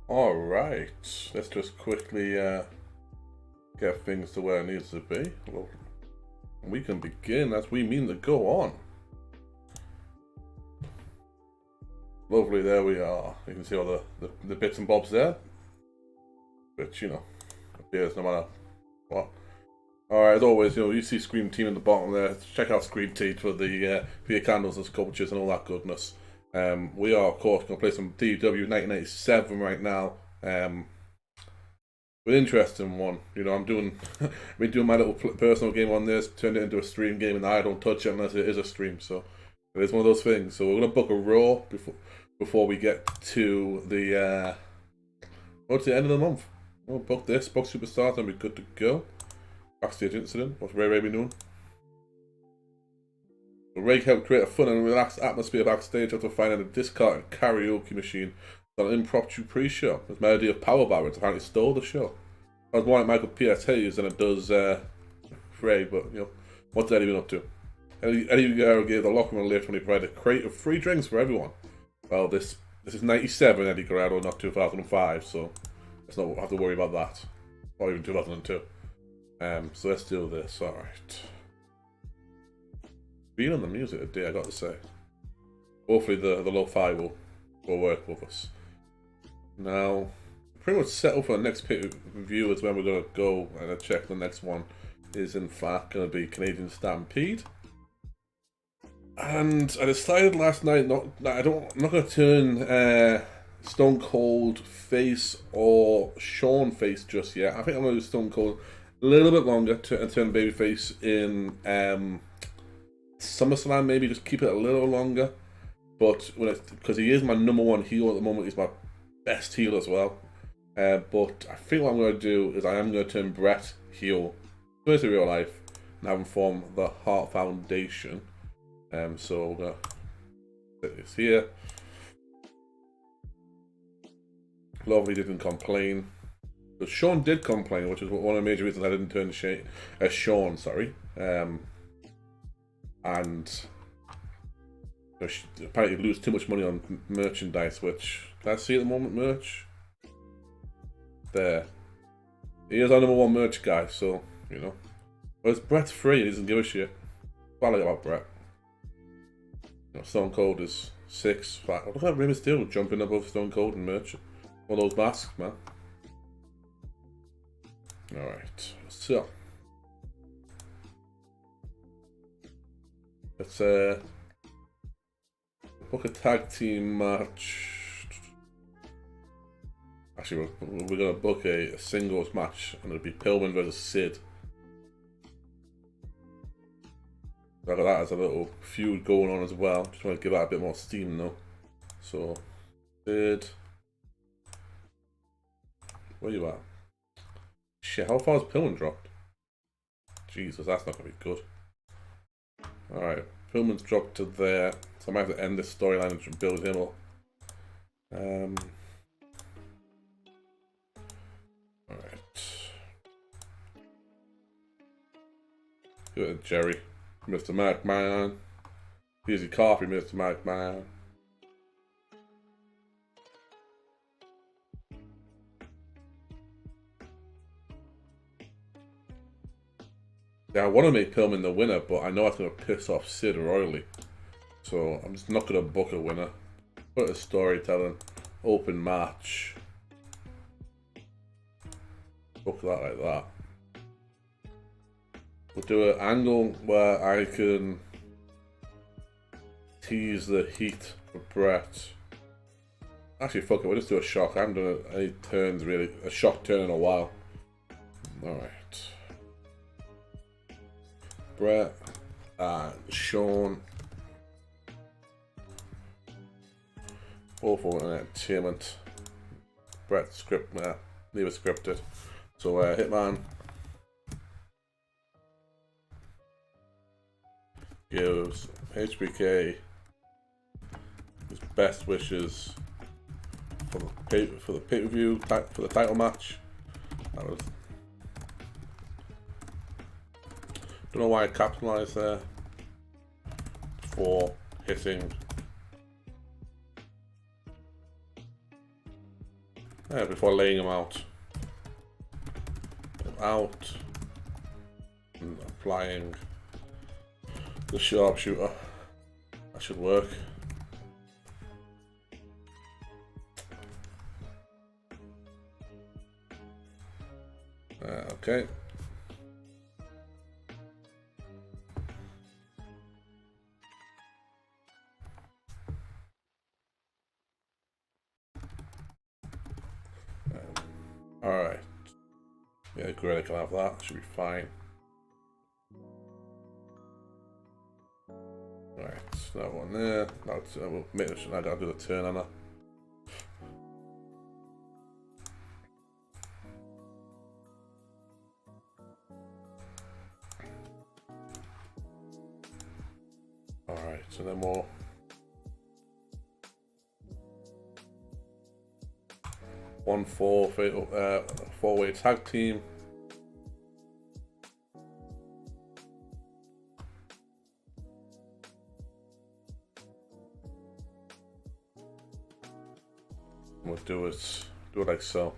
Alright, let's just quickly get things to where it needs to be. Well, we can begin as we mean to go on. Lovely, there we are. You can see all the bits and bobs there. Which, you know, appears no matter what. Alright, as always, you see Scream Team in the bottom there. Check out Scream Team for your candles and sculptures and all that goodness. We are, of course, going to play some WWF 1987 right now. An interesting one. You know, I've been doing my little personal game on this, turned it into a stream game, and I don't touch it unless it is a stream. So it is one of those things. So we're going to book a Raw before we get to the what's the end of the month. We'll book this, book Superstars, and we're good to go. Backstage incident. What's Ray been doing? Ray helped create a fun and relaxed atmosphere backstage after finding a discarded karaoke machine on an impromptu pre-show. His melody of power ballads apparently stole the show. I was more like Michael P.S. Hayes than it does Ray, but you know, what's Eddie been up to? Eddie Guerrero gave the locker room a lift when he provided a crate of free drinks for everyone. Well, this is 97 Eddie Guerrero, not 2005, so let's not have to worry about that. Or even 2002. So let's do this, alright. Feeling the music today, I got to say. Hopefully the lo-fi will work with us. Now, pretty much set up for the next pay-per-view is when we're going to go and check the next one is in fact going to be Canadian Stampede. And I decided last night I'm not going to turn Stone Cold face or Shawn face just yet. I think I'm going to do Stone Cold a little bit longer and turn babyface in SummerSlam, maybe just keep it a little longer. But because he is my #1 heel at the moment, he's my best heel as well. But I think what I'm going to do is I am going to turn Brett heel, go into real life, and have him form the Hart Foundation. So we're going to set this here. Lovely didn't complain. But Shawn did complain, which is one of the major reasons I didn't turn Shawn, sorry. And apparently lose too much money on merchandise, which, can I see at the moment, merch? There. He is our #1 merch guy, so, you know. Whereas Brett's free, he doesn't give a shit. What I like about Brett. You know, Stone Cold is 6'5". Look at Rey Mysterio jumping above Stone Cold and merch. All those masks, man. Alright, so let's book a tag team match. Actually, we're gonna book a singles match, and it'll be Pillman versus Sid. I got that as a little feud going on as well. Just want to give that a bit more steam though. So, Sid, where you at? Shit, how far has Pillman dropped? Jesus, that's not going to be good. Alright, Pillman's dropped to there. So I might have to end this storyline and build him up. Alright. Give it to Jerry. Mr. McMahon. Easy coffee, Mr. McMahon. Yeah, I want to make Pillman the winner, but I know it's going to piss off Sid royally. So I'm just not going to book a winner. Put a storytelling, open match. Book that like that. We'll do an angle where I can tease the heat for Brett. Actually, fuck it, we'll just do a shock. I haven't done any turns really, a shock turn in a while. Alright. Brett and Shawn. Awful entertainment. Brett script, leave it scripted. So Hitman gives HBK his best wishes for the pay-per-view for the title match. That was. Don't know why I capitalized there. For hitting before laying him out. Out. And applying the sharpshooter. That should work. Okay. Alright. Yeah, great, I can have that. Should be fine. Alright, so that one there. Now we'll make sure I gotta do the turn on that. Alright, so then we'll four-way tag team. We'll do it like so.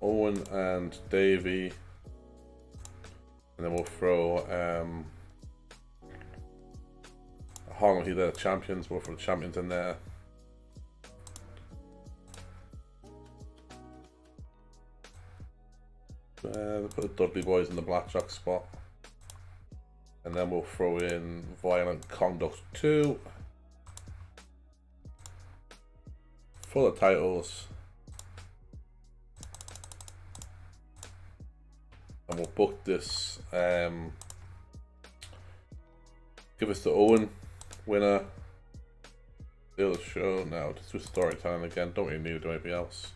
Owen and Davey, and then we'll throw Harlem Heat, the champions. We'll throw the champions in there. Put the Dudley Boys in the Blackjack spot, and then we'll throw in Violent Conduct 2 for the titles. And we'll book this, give us the Owen winner. Deal the show now, just do storytelling again, don't really need to do anything else.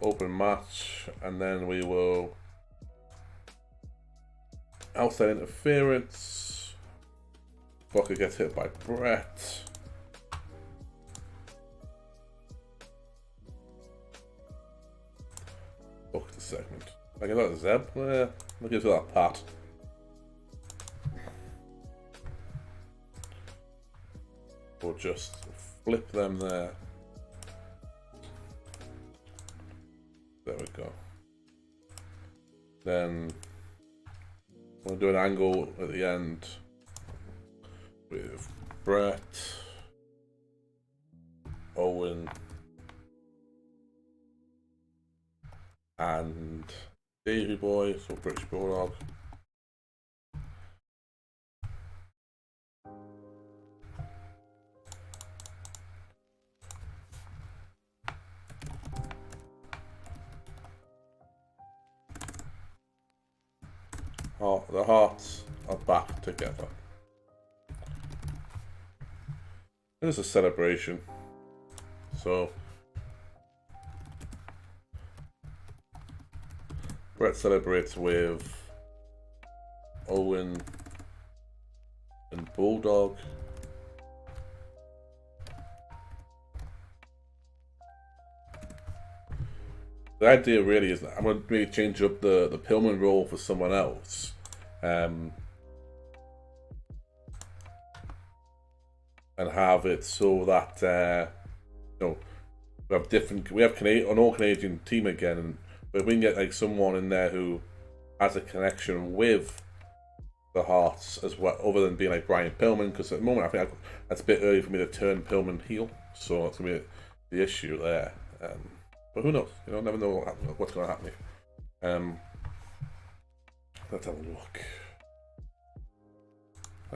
Open match, and then we will outside interference. Booker gets hit by Brett. Book the segment. I give that to Zeb. I'll give it that Pat. We'll just flip them there. There we go. Then we'll do an angle at the end with Brett, Owen, and Davey Boy, so British Bulldog. Oh, the hearts are back together. There's a celebration. So Brett celebrates with Owen and Bulldog. The idea really is that I'm going to maybe change up the Pillman role for someone else. And have it so that you know, we have an all Canadian team again, but we can get like someone in there who has a connection with the Hearts as well, other than being like Brian Pillman, because at the moment I think that's a bit early for me to turn Pillman heel, so that's gonna be the issue there. But who knows? You know, never know what's going to happen. Let's have a look.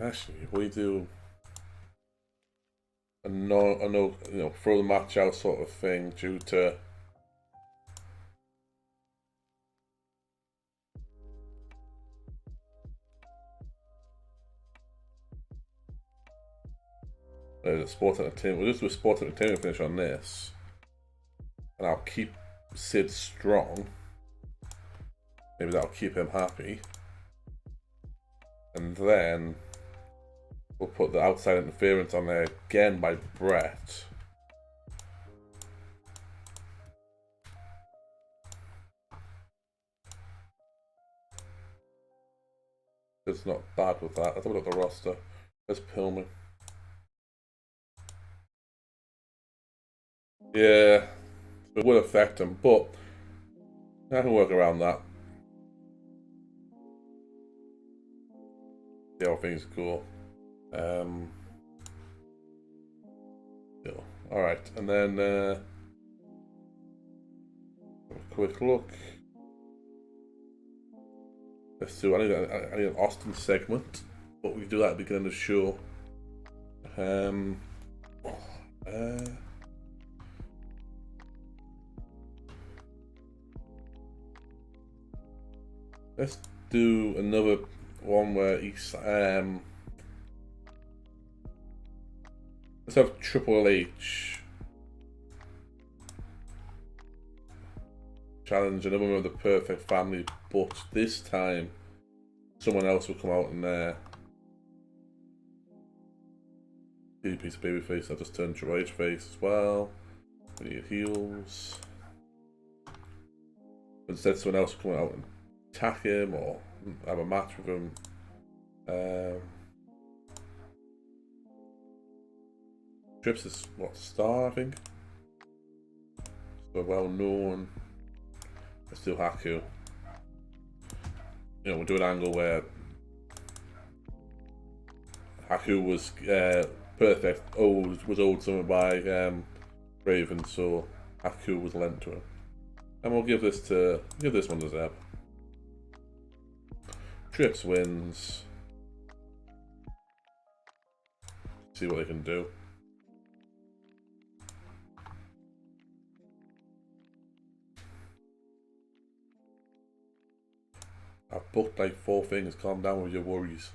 Actually, we do a no, you know, throw the match out sort of thing due to the Sports Entertainment. We'll just do a Sports Entertainment finish on this. And I'll keep Sid strong. Maybe that'll keep him happy. And then we'll put the outside interference on there again by Brett. Booker's not bad with that. Let's have a look at the roster. There's Pillman. Yeah, it would affect him, but I can work around that. The whole thing's cool. Yeah. Alright, and then a quick look. Let's do. I need an Austin segment, but we can do that at the beginning of the show. Let's do another one where he's let's have Triple H challenge another member of the Perfect Family, but this time someone else will come out and do a piece of babyface. I'll just turn Triple H face as well. We need heels. Instead, someone else will come out and attack him or have a match with him. Trips is what, star, I think. So well known. Let's do Haku. We'll do an angle where Haku was perfect. Was owed something by Raven, so Haku was lent to him. And we'll give this one to Zeb. Trips wins. See what they can do. I've booked like 4 things. Calm down with your worries.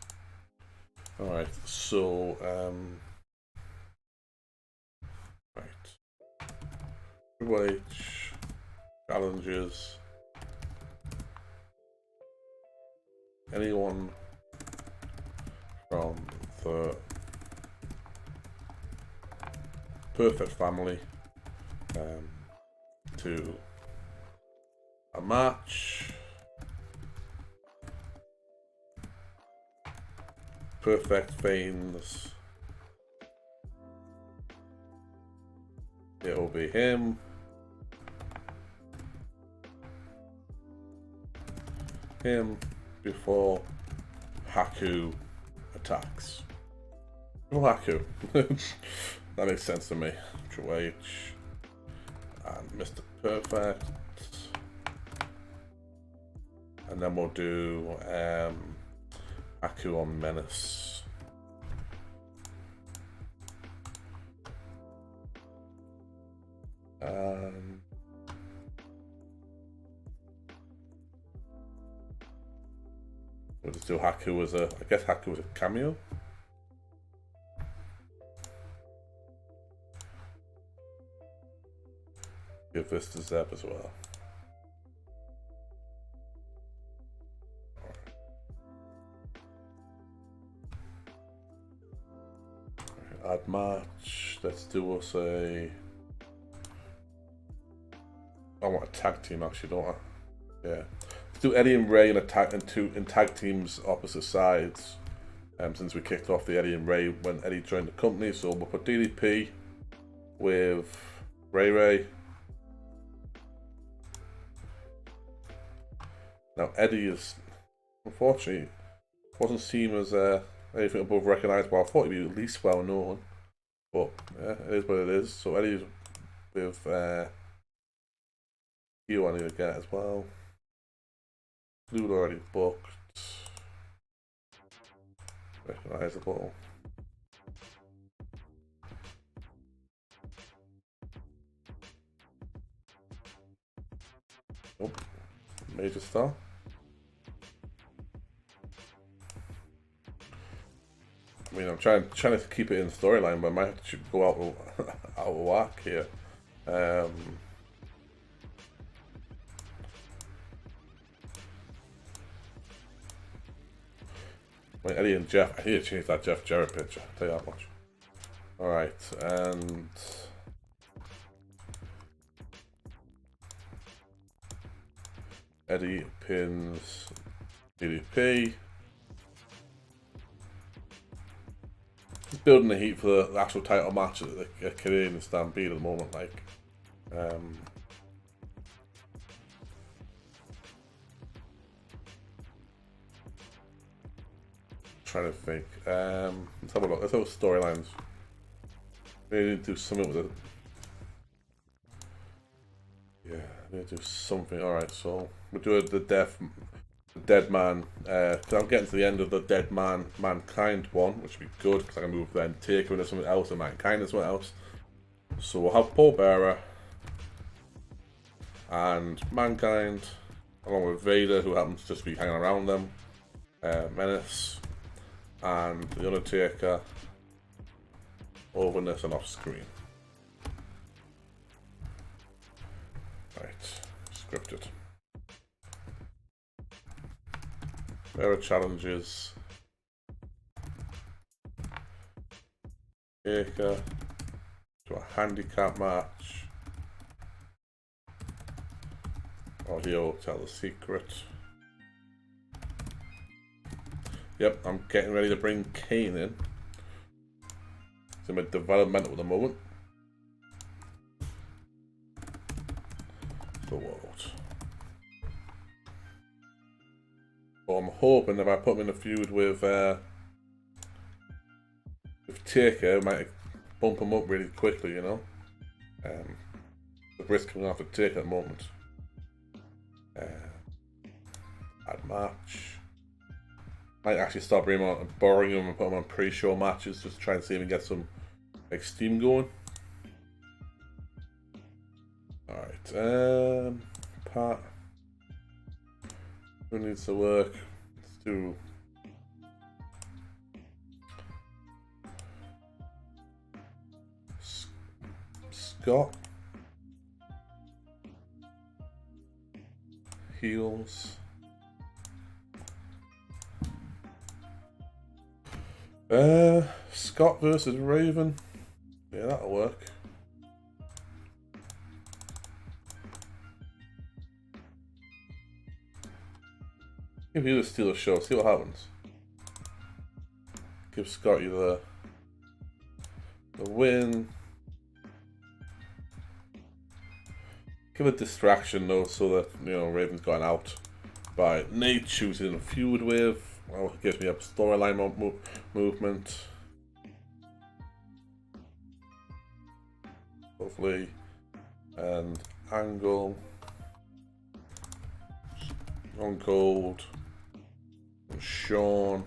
Alright, so right. Triple H challenges anyone from the Perfect Family to a match. Perfect Veins. It'll be him. Before Haku attacks. Oh, Haku. That makes sense to me. Triple H and Mr. Perfect. And then we'll do Haku on Menace. We'll just do Haku as I guess Haku was a cameo. Give this to Zeb as well. Add match. Let's do us a. I want a tag team actually, don't I? Yeah. Let's do Eddie and Ray in tag teams opposite sides. Since we kicked off the Eddie and Ray when Eddie joined the company, so we'll put DDP with Ray. Now Eddie is unfortunately wasn't seen as anything above recognisable. I thought he'd be at least well known, but yeah, it is what it is. So Eddie's with you I need to get as well. Blue already booked. Recognisable. Oh, major star. I mean, I'm trying to keep it in storyline, but I might have to go out of whack here. Wait, Eddie and Jeff. I need to change that Jeff Jarrett picture. I'll tell you that much. All right, and Eddie pins DDP. building the heat for the actual title match at the Canadian Stampede at the moment. Like, trying to think. Let's have a look. Let's have storylines. Maybe need to do something with it. Yeah, I need to do something. Alright, so we'll do the Dead Man. I'm getting to the end of the Dead Man Mankind one, which would be good because I can move then Taker into something else and Mankind into something else. So we'll have Paul Bearer and Mankind along with Vader, who happens to just be hanging around them, Menace, and the Undertaker over this and off screen. Right, scripted. There are challenges. Taker to a handicap match. Audio tell the secret. Yep, I'm getting ready to bring Kane in. It's in my developmental at the moment. The world. But I'm hoping if I put him in a feud with Taker, I might bump him up really quickly, you know. The risk coming off the Taker at the moment. Add match. Might actually start bringing him on, borrowing him and put him on pre-show matches, just to try and see if we can get some like steam going. Alright, Pat. Who needs to work? Let's do Scott. Heels. Scott versus Raven. Yeah, that'll work. Give you the steal the show, see what happens. Give Scott you the win. Give a distraction though, so that you know Raven's gone out by Nate choosing a feud with. Well, it gives me a storyline movement. Hopefully, and Angle, Stone Cold, and Sean.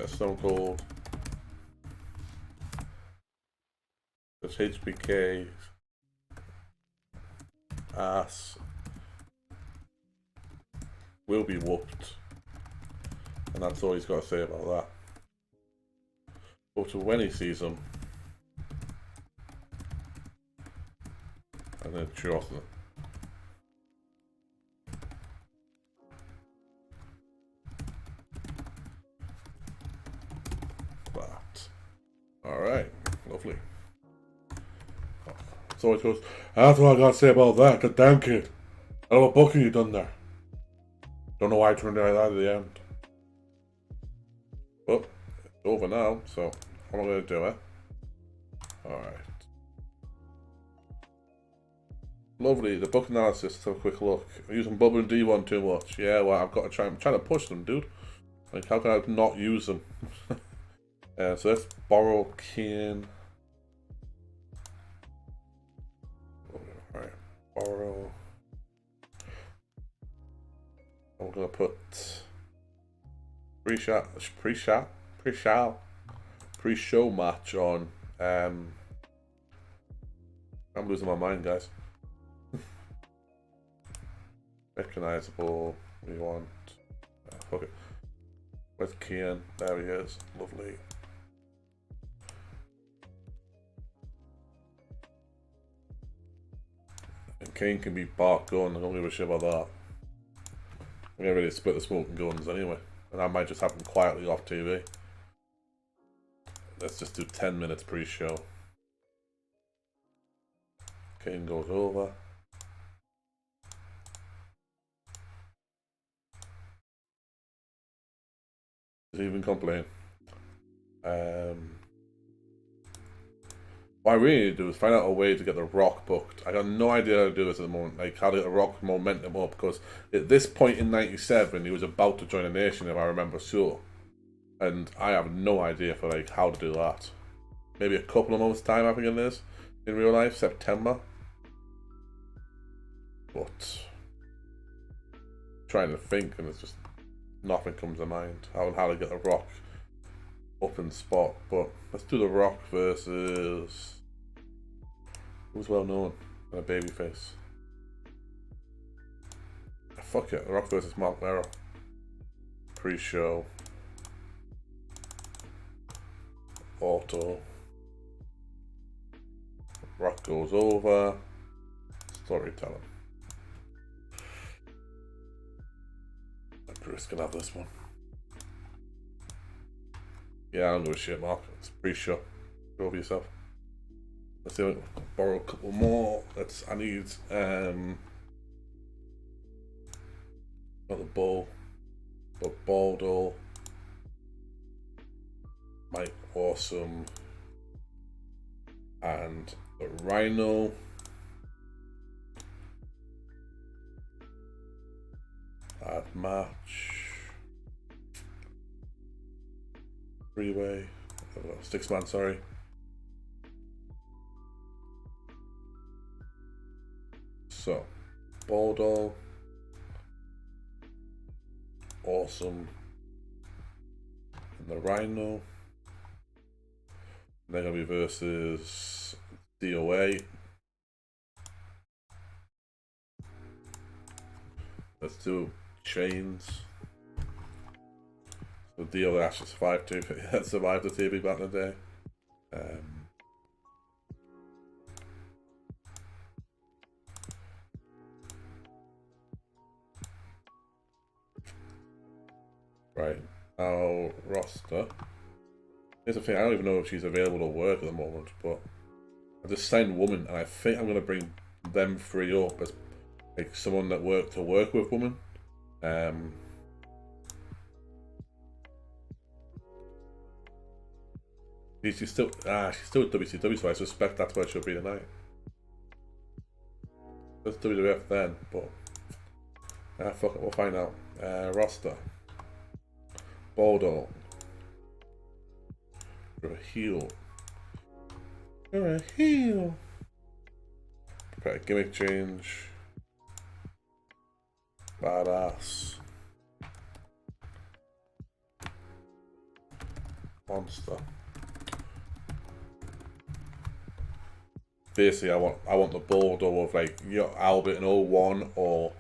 Stone Cold. That's HBK. Ass will be whooped, and that's all he's got to say about that. But to when he sees him, and then Jonathan. That. Alright, lovely. So it goes, that's what I got to say about that, the damn kid. I love booking you done there. Don't know why I turned out at the end. But it's over now, so I'm not going to do it. Alright. Lovely, the book analysis, let's have a quick look. I'm using Bubba and D1 too much. Yeah, well, I've got to try, I'm trying to push them, dude. Like, how can I not use them? So let's borrow Kane. Alright, borrow. I'm gonna put pre-show match on. I'm losing my mind, guys. Recognizable. We want. Fuck it. Where's Kian? There he is. Lovely. And Kane can be Bart Gunn. I don't give a shit about that. I'm gonna really split the smoking guns anyway. And that might just happen quietly off TV. Let's just do 10 minutes pre-show. Kane goes over. Does he even complain? What I really need to do is find out a way to get The Rock booked. I got no idea how to do this at the moment, like how to get The Rock momentum up, because at this point in '97, he was about to join a nation, if I remember so. And I have no idea for like how to do that. Maybe a couple of months' time, I think it is, in real life, September. But trying to think, and it's just nothing comes to mind. How to get The Rock up in spot. But let's do The Rock versus who's well known and a babyface. Fuck it, The Rock versus Mark Merrow. Pre-show. Auto. Rock goes over. Storytelling. Chris can have this one. Yeah, I don't give a shit, Mark. It's pre-show. Go over yourself. Let's see. Borrow a couple more. I need not the Bull, but Baldo. Mike Awesome. And the Rhino. Add match. Three-way. 6-man, sorry. So, Baldo. Awesome. And the Rhino. They're going to be versus DOA. Let's do chains. So DOA actually survived the TV back in the day. Right, now roster. Here's the thing, I don't even know if she's available to work at the moment, but I just signed woman, and I think I'm gonna bring them three up as like someone that work with women. She's still at WCW, so I suspect that's where she'll be tonight. That's WWF then, but fuck it, we'll find out. Roster. Baldo. You're a heel. You're a heel. Prepare gimmick change. Badass. Monster. Basically, I want the Baldo of like Albert in 01 or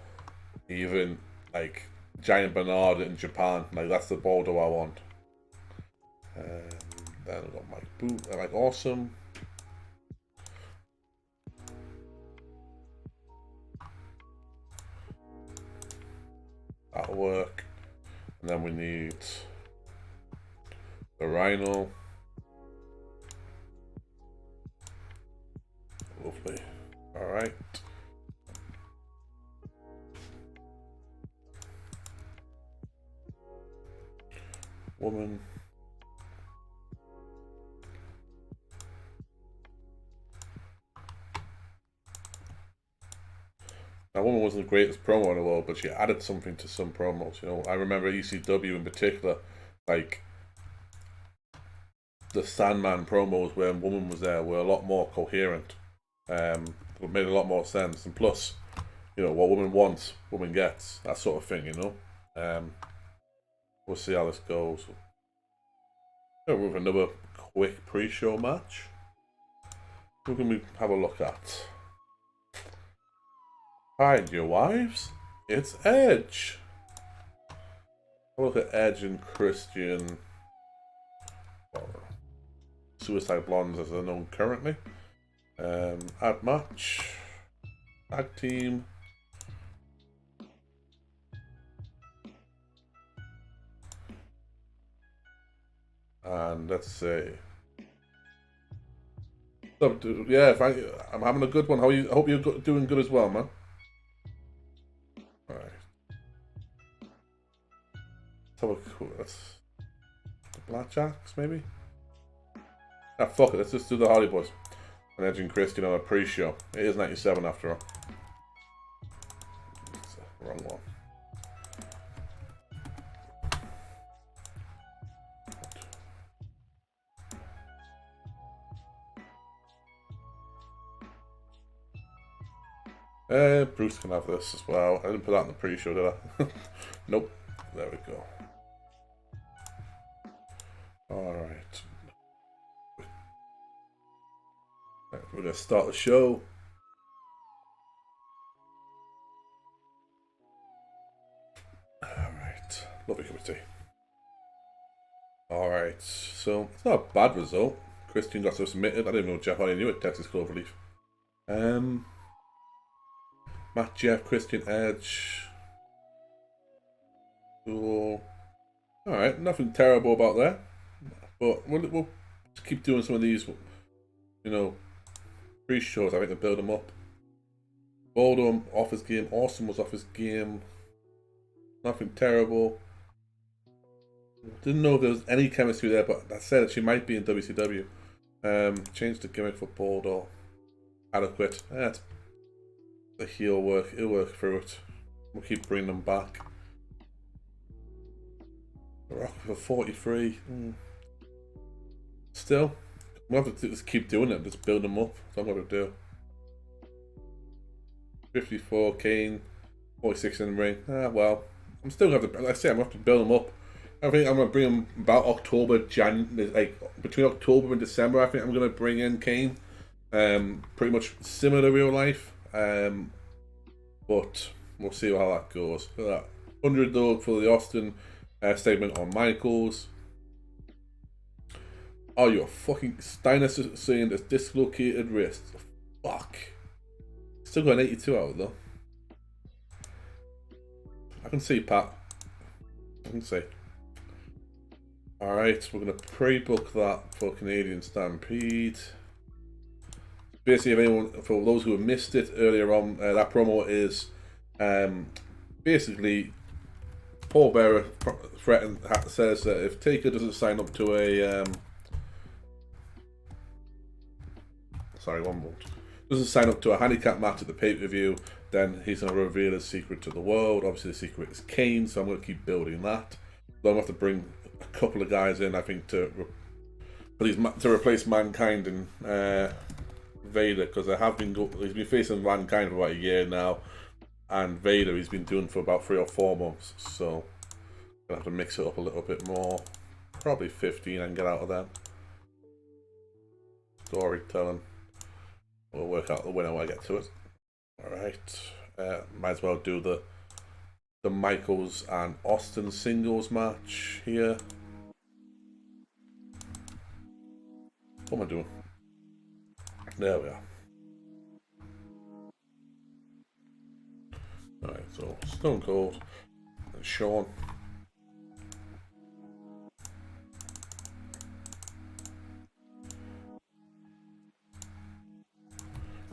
even like Giant Bernard in Japan. Like that's the Baldo I want. Then I got Mike Boot. I like Awesome. That'll work. And then we need the Rhino. Lovely. Alright. Woman. That woman wasn't the greatest promo in the world, but she added something to some promos. You know, I remember ECW in particular, like the Sandman promos when Woman was there were a lot more coherent. It made a lot more sense, and plus, you know, what woman wants, woman gets. That sort of thing, you know. We'll see how this goes. With another quick pre-show match. Who can we have a look at? Hide your wives. It's Edge. Have a look at Edge and Christian. Suicide Blondes as they're known currently. Add match. Tag team. And let's see. So, yeah, I'm having a good one. How are you? I hope you're doing good as well, man. Alright. Let's Blackjacks, maybe? Ah, fuck it, let's just do the Hardy Boys. And Edge and Christian on a pre-show. It is 97 after all. It's the wrong one. Bruce can have this as well. I didn't put that in the pre-show, did I? Nope. There we go. Alright. We're going to start the show. Alright. Lovely cup of tea. Alright. So, it's not a bad result. Christian got submitted. I didn't know Jeff Hardy knew it. Texas Cloverleaf. Matt, Jeff, Christian, Edge. Cool. Alright, nothing terrible about that. But we'll just keep doing some of these, you know, pre-shows. I think to build them up. Baldwin off his game. Austin was off his game. Nothing terrible. Didn't know if there was any chemistry there, but that said, she might be in WCW. Change the gimmick for Baldo. Adequate. The heel work. He'll work through it. We'll keep bringing them back. Rock for 43. Still, we'll have to just keep doing it. Just build them up. That's what I'm going to do. 54, Kane. 46 in the ring. Well, I'm still going to have to, like I say, I'm going to have to build them up. I think I'm going to bring them about October, like between October and December. I think I'm going to bring in Kane. Pretty much similar to real life. But we'll see how that goes. 100 though for the Austin statement on Michaels. Oh, you're fucking Steiner saying this dislocated wrist. Fuck. Still got an 82 out though. I can see, Pat. I can see. Alright, we're going to pre-book that for Canadian Stampede. Basically, if anyone, for those who have missed it earlier on, that promo is basically Paul Bearer says that if Taker doesn't sign up to a doesn't sign up to a handicap match at the pay-per-view, then he's going to reveal his secret to the world. Obviously, the secret is Kane, so I'm going to keep building that. So I'm going to have to bring a couple of guys in, I think, to replace Mankind and Vader, because he's been facing Mankind for about a year now, and Vader he's been doing for about 3 or 4 months, so I'm gonna have to mix it up a little bit more. Probably 15 and get out of them. Storytelling. We'll work out the winner when I get to it. Alright. Might as well do the Michaels and Austin singles match here. What am I doing? There we are. Alright, so Stone Cold and Shawn.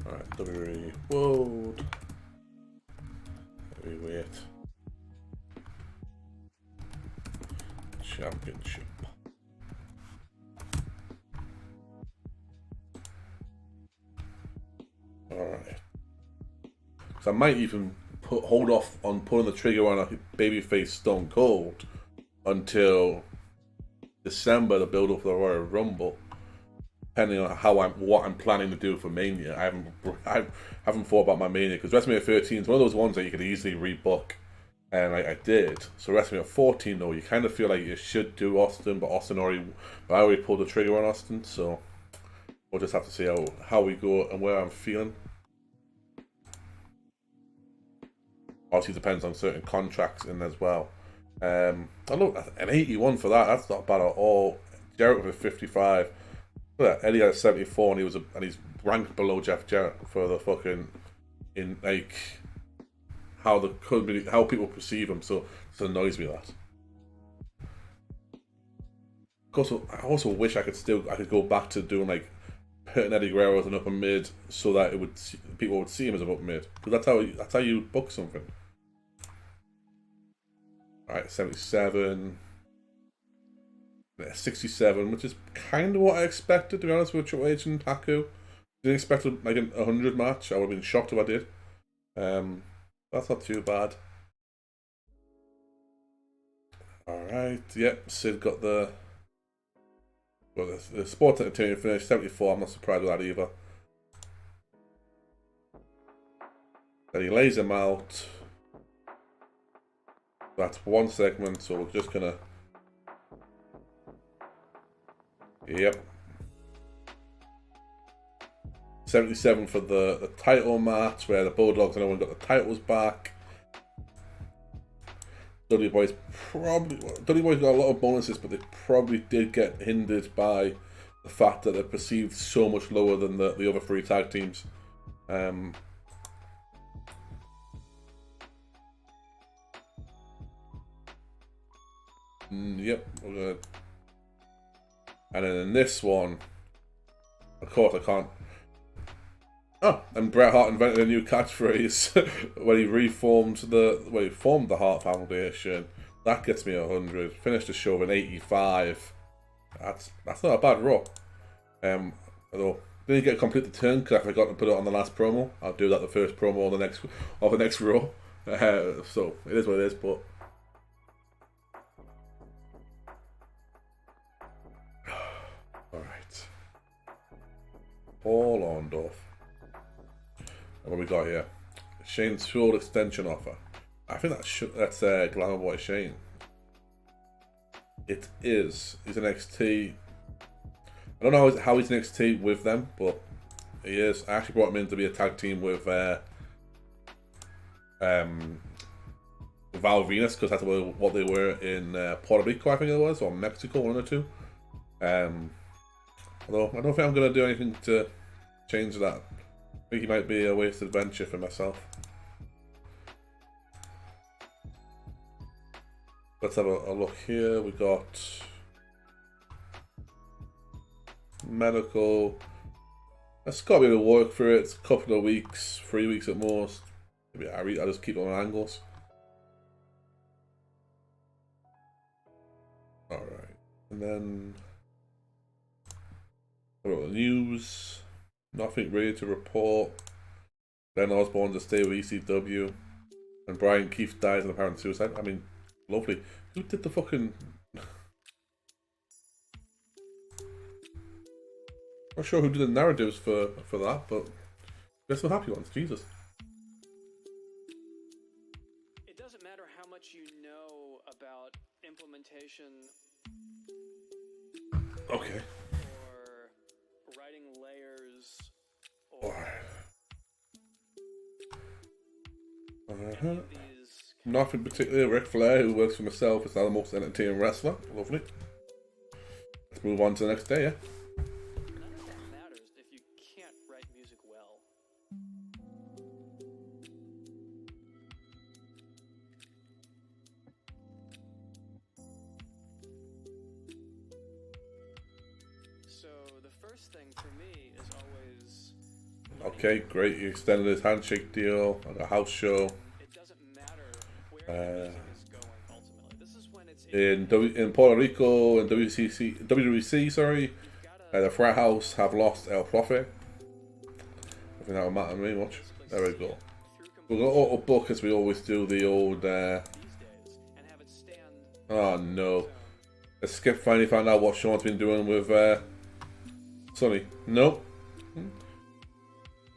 Alright, WWE World Heavyweight Championship. Alright. So I might even hold off on pulling the trigger on a babyface Stone Cold until December to build up for the Royal Rumble. Depending on what I'm planning to do for Mania. I haven't thought about my Mania, because WrestleMania 13 is one of those ones that you could easily rebook, and I did. So WrestleMania 14 though, you kind of feel like you should do Austin, but I already pulled the trigger on Austin, so we'll just have to see how we go and where I'm feeling. Obviously depends on certain contracts in as well. I look an 81 for that. That's not bad at all. Jarrett with a 55. Look at Eddie had a 74, and he's ranked below Jeff Jarrett for the fucking how people perceive him. So it annoys me that. I also wish I could go back to doing putting Eddie Guerrero as an upper mid, so that people would see him as an upper mid, because that's how you book something. Alright, 77. 67, which is kind of what I expected, to be honest, with Triple H and Haku. Didn't expect like a 100 match. I would have been shocked if I did. That's not too bad. Alright, yep, Sid got the Sports Entertainment finish, 74. I'm not surprised with that either. Then he lays him out. That's one segment, so we're just gonna. Yep. 77 for the title match, where the Bulldogs and everyone got the titles back. Dudley Boys got a lot of bonuses, but they probably did get hindered by the fact that they're perceived so much lower than the other three tag teams. Yep, we're gonna. And then in this one, of course, I can't. Oh, and Bret Hart invented a new catchphrase when he formed the Hart Foundation. That gets me 100. Finished the show with an 85. That's not a bad Raw. Although didn't get a complete turn because I forgot to put it on the last promo. I'll do that the first promo of the next Raw. So it is what it is, but. Alright. Paul Orndorff. What we got here? Shane's full extension offer. I think that's Glamour Boy Shane. It is. He's an NXT. I don't know how he's an NXT with them, but he is. I actually brought him in to be a tag team with Val Venus, because that's what they were in Puerto Rico, I think it was, or Mexico, one or two. Although I don't think I'm going to do anything to change that. I think he might be a wasted venture for myself. Let's have a look here. We got medical. That's got to be able to work for it. It's a couple of weeks, 3 weeks at most. Maybe I just keep it on angles. All right, and then the news. Nothing really to report. Glenn Osborne to stay with ECW. And Brian Keith dies in apparent suicide. I mean, lovely. Who did the fucking... Not sure who did the narratives for that, but there's some happy ones. Jesus. It doesn't matter how much you know about implementation. Okay. Or writing layers. Or Nothing particularly. Ric Flair, who works for myself, is now the most entertaining wrestler. Lovely. Let's move on to the next day, yeah? None of that matters if you can't write music well. So the first thing for me is always... Okay, great. He extended his handshake deal at a house show. It doesn't matter where the music is going ultimately. This is when it's in Puerto Rico and WWC, sorry, the frat house have lost El Profe. I think that would matter me much. There we go. We're gonna auto book as we always do the old. Oh no! Skip finally found out what Sean's been doing with Sonny. Nope.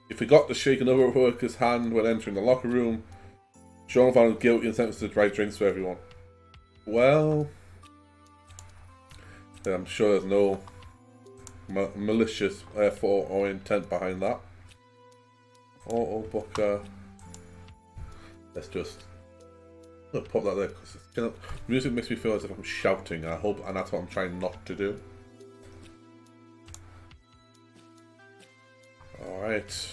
He forgot to shake another worker's hand when entering the locker room. Sean found guilty and sentenced to dry drinks for everyone. Well, then I'm sure there's no malicious thought or intent behind that. Auto Booker. Let's just pop that there because music makes me feel as if I'm shouting. I hope, and that's what I'm trying not to do. All right,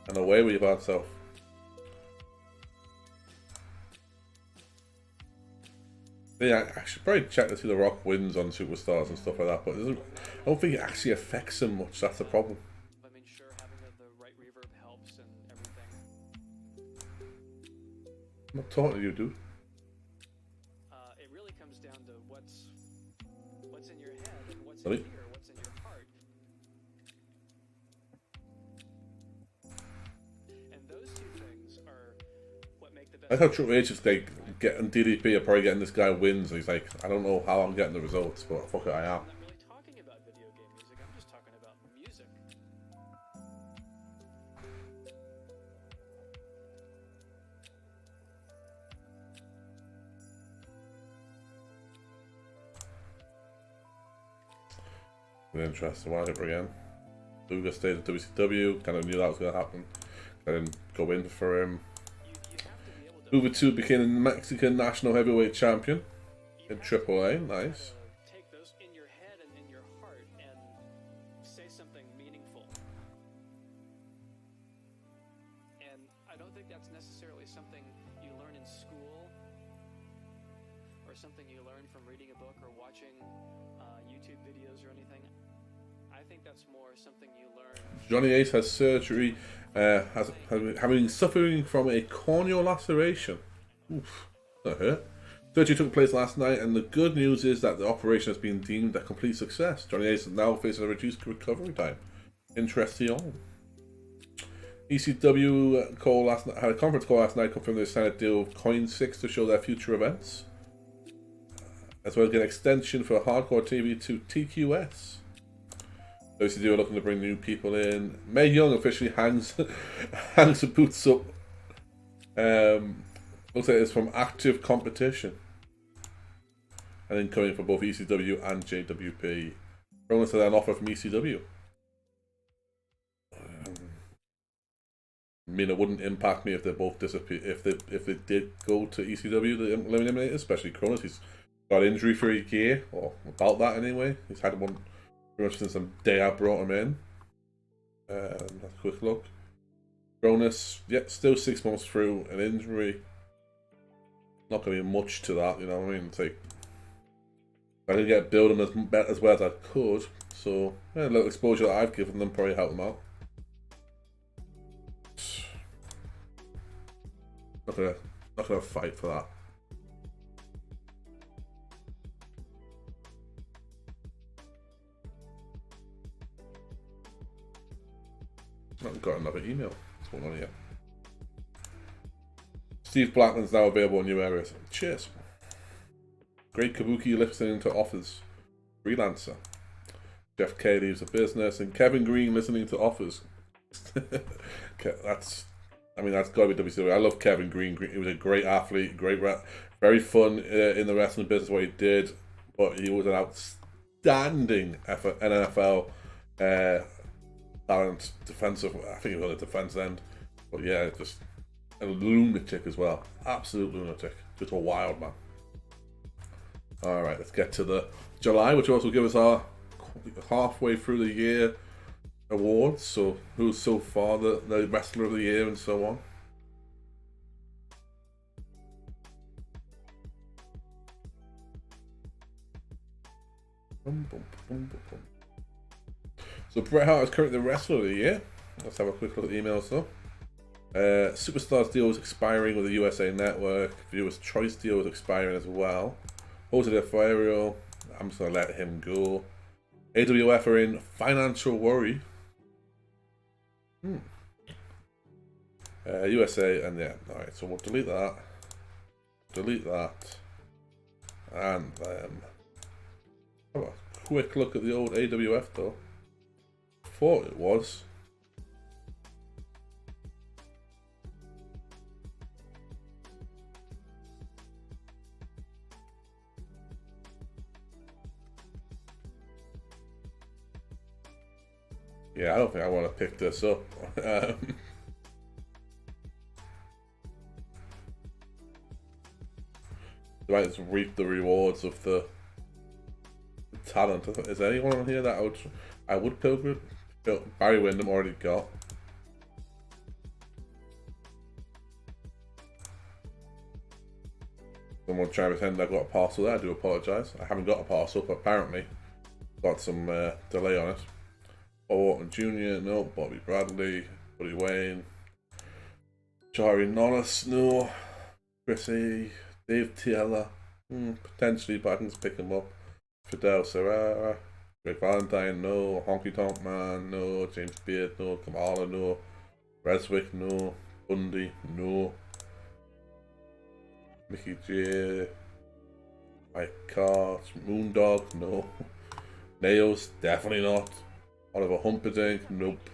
and away with your bad self. Yeah, I should probably check to see the Rock wins on Superstars and stuff like that, but I don't think it actually affects him much. That's the problem. I mean, sure, having the right reverb helps and everything. I'm not talking to you, dude. It really comes down to what's what's Sorry? in here, what's in your heart. And those two things are what make the best. I like how Triple H is like getting DDP are probably getting this guy wins. And he's like, I don't know how I'm getting the results, but fuck it, I am. I'm not really talking about video game music, I'm just talking about music. An interesting one again. Luger stayed at WCW. Kind of knew that was going to happen. I didn't go in for him. You have to be able to Luger 2 became a Mexican national heavyweight champion in AAA. Nice. take those in your head and in your heart and say something meaningful. And I don't think that's necessarily something you learn in school or something you learn from reading a book or watching YouTube videos or anything. I think that's more something you learn. Johnny Ace has surgery, suffering from a corneal laceration. Oof, that hurt. Surgery took place last night, and the good news is that the operation has been deemed a complete success. Johnny Ace is now facing a reduced recovery time. Interesting. ECW call last night, had a conference call last night, confirmed they signed a deal with Coin6 to show their future events, as well as get an extension for Hardcore TV to TQS. WCW are looking to bring new people in. Mae Young officially hangs the boots up. Looks like it's from active competition. And incoming for both ECW and JWP. Bonus to an offer from ECW. I mean, it wouldn't impact me if they both disappear. If they did go to ECW, the Eliminators, especially Cronus. He's got injury for a year, or about that anyway. He's had one pretty much since the day I brought him in. That's a quick look. Cronus, yeah, still 6 months through an injury. Not going to be much to that, you know what I mean? It's like, I didn't get building as well as I could, so yeah, a little exposure that I've given them probably helped them out. Not gonna fight for that. I've got another email. What's going on here? Steve Blackman's now available in new areas. Cheers. Great Kabuki listening to offers. Freelancer. Jeff K leaves the business, and Kevin Green listening to offers. That's got to be WCW. I love Kevin Green. He was a great athlete, very fun in the wrestling business what he did, but he was an outstanding NFL talent, defensive. I think he was on the defense end, but yeah, just a lunatic as well. Absolute lunatic. Just a wild man. All right, let's get to the July, which also give us our halfway through the year awards. So who's so far the wrestler of the year and so on. So Bret Hart is currently the wrestler of the year. Let's have a quick look at the emails though. Superstars deal is expiring with the USA Network. Viewers Choice deal is expiring as well. Jose Del Fuego, I'm just going to let him go. AWF are in financial worry. USA, and yeah, alright, so we'll delete that. And have a quick look at the old AWF though. Thought it was. Yeah, I don't think I want to pick this up. Right, let's reap the rewards of the talent. Is there anyone on here that I would pilgrim? Barry Windham already got. Someone trying to pretend I got a parcel there. I do apologise. I haven't got a parcel, but apparently got some delay on it. Bob Orton Jr., no. Bobby Bradley, Buddy Wayne, Jari Nonnis, no. Chrissy, Dave Tiella, potentially, but I can just pick him up. Fidel Serrara, Greg Valentine, no. Honky Tonk Man, no. James Beard, no. Kamala, no. Reswick, no. Bundy, no. Mickey J. Mike Cart, Moondog, no. Nails, definitely not. Oliver Humperdinck, nope.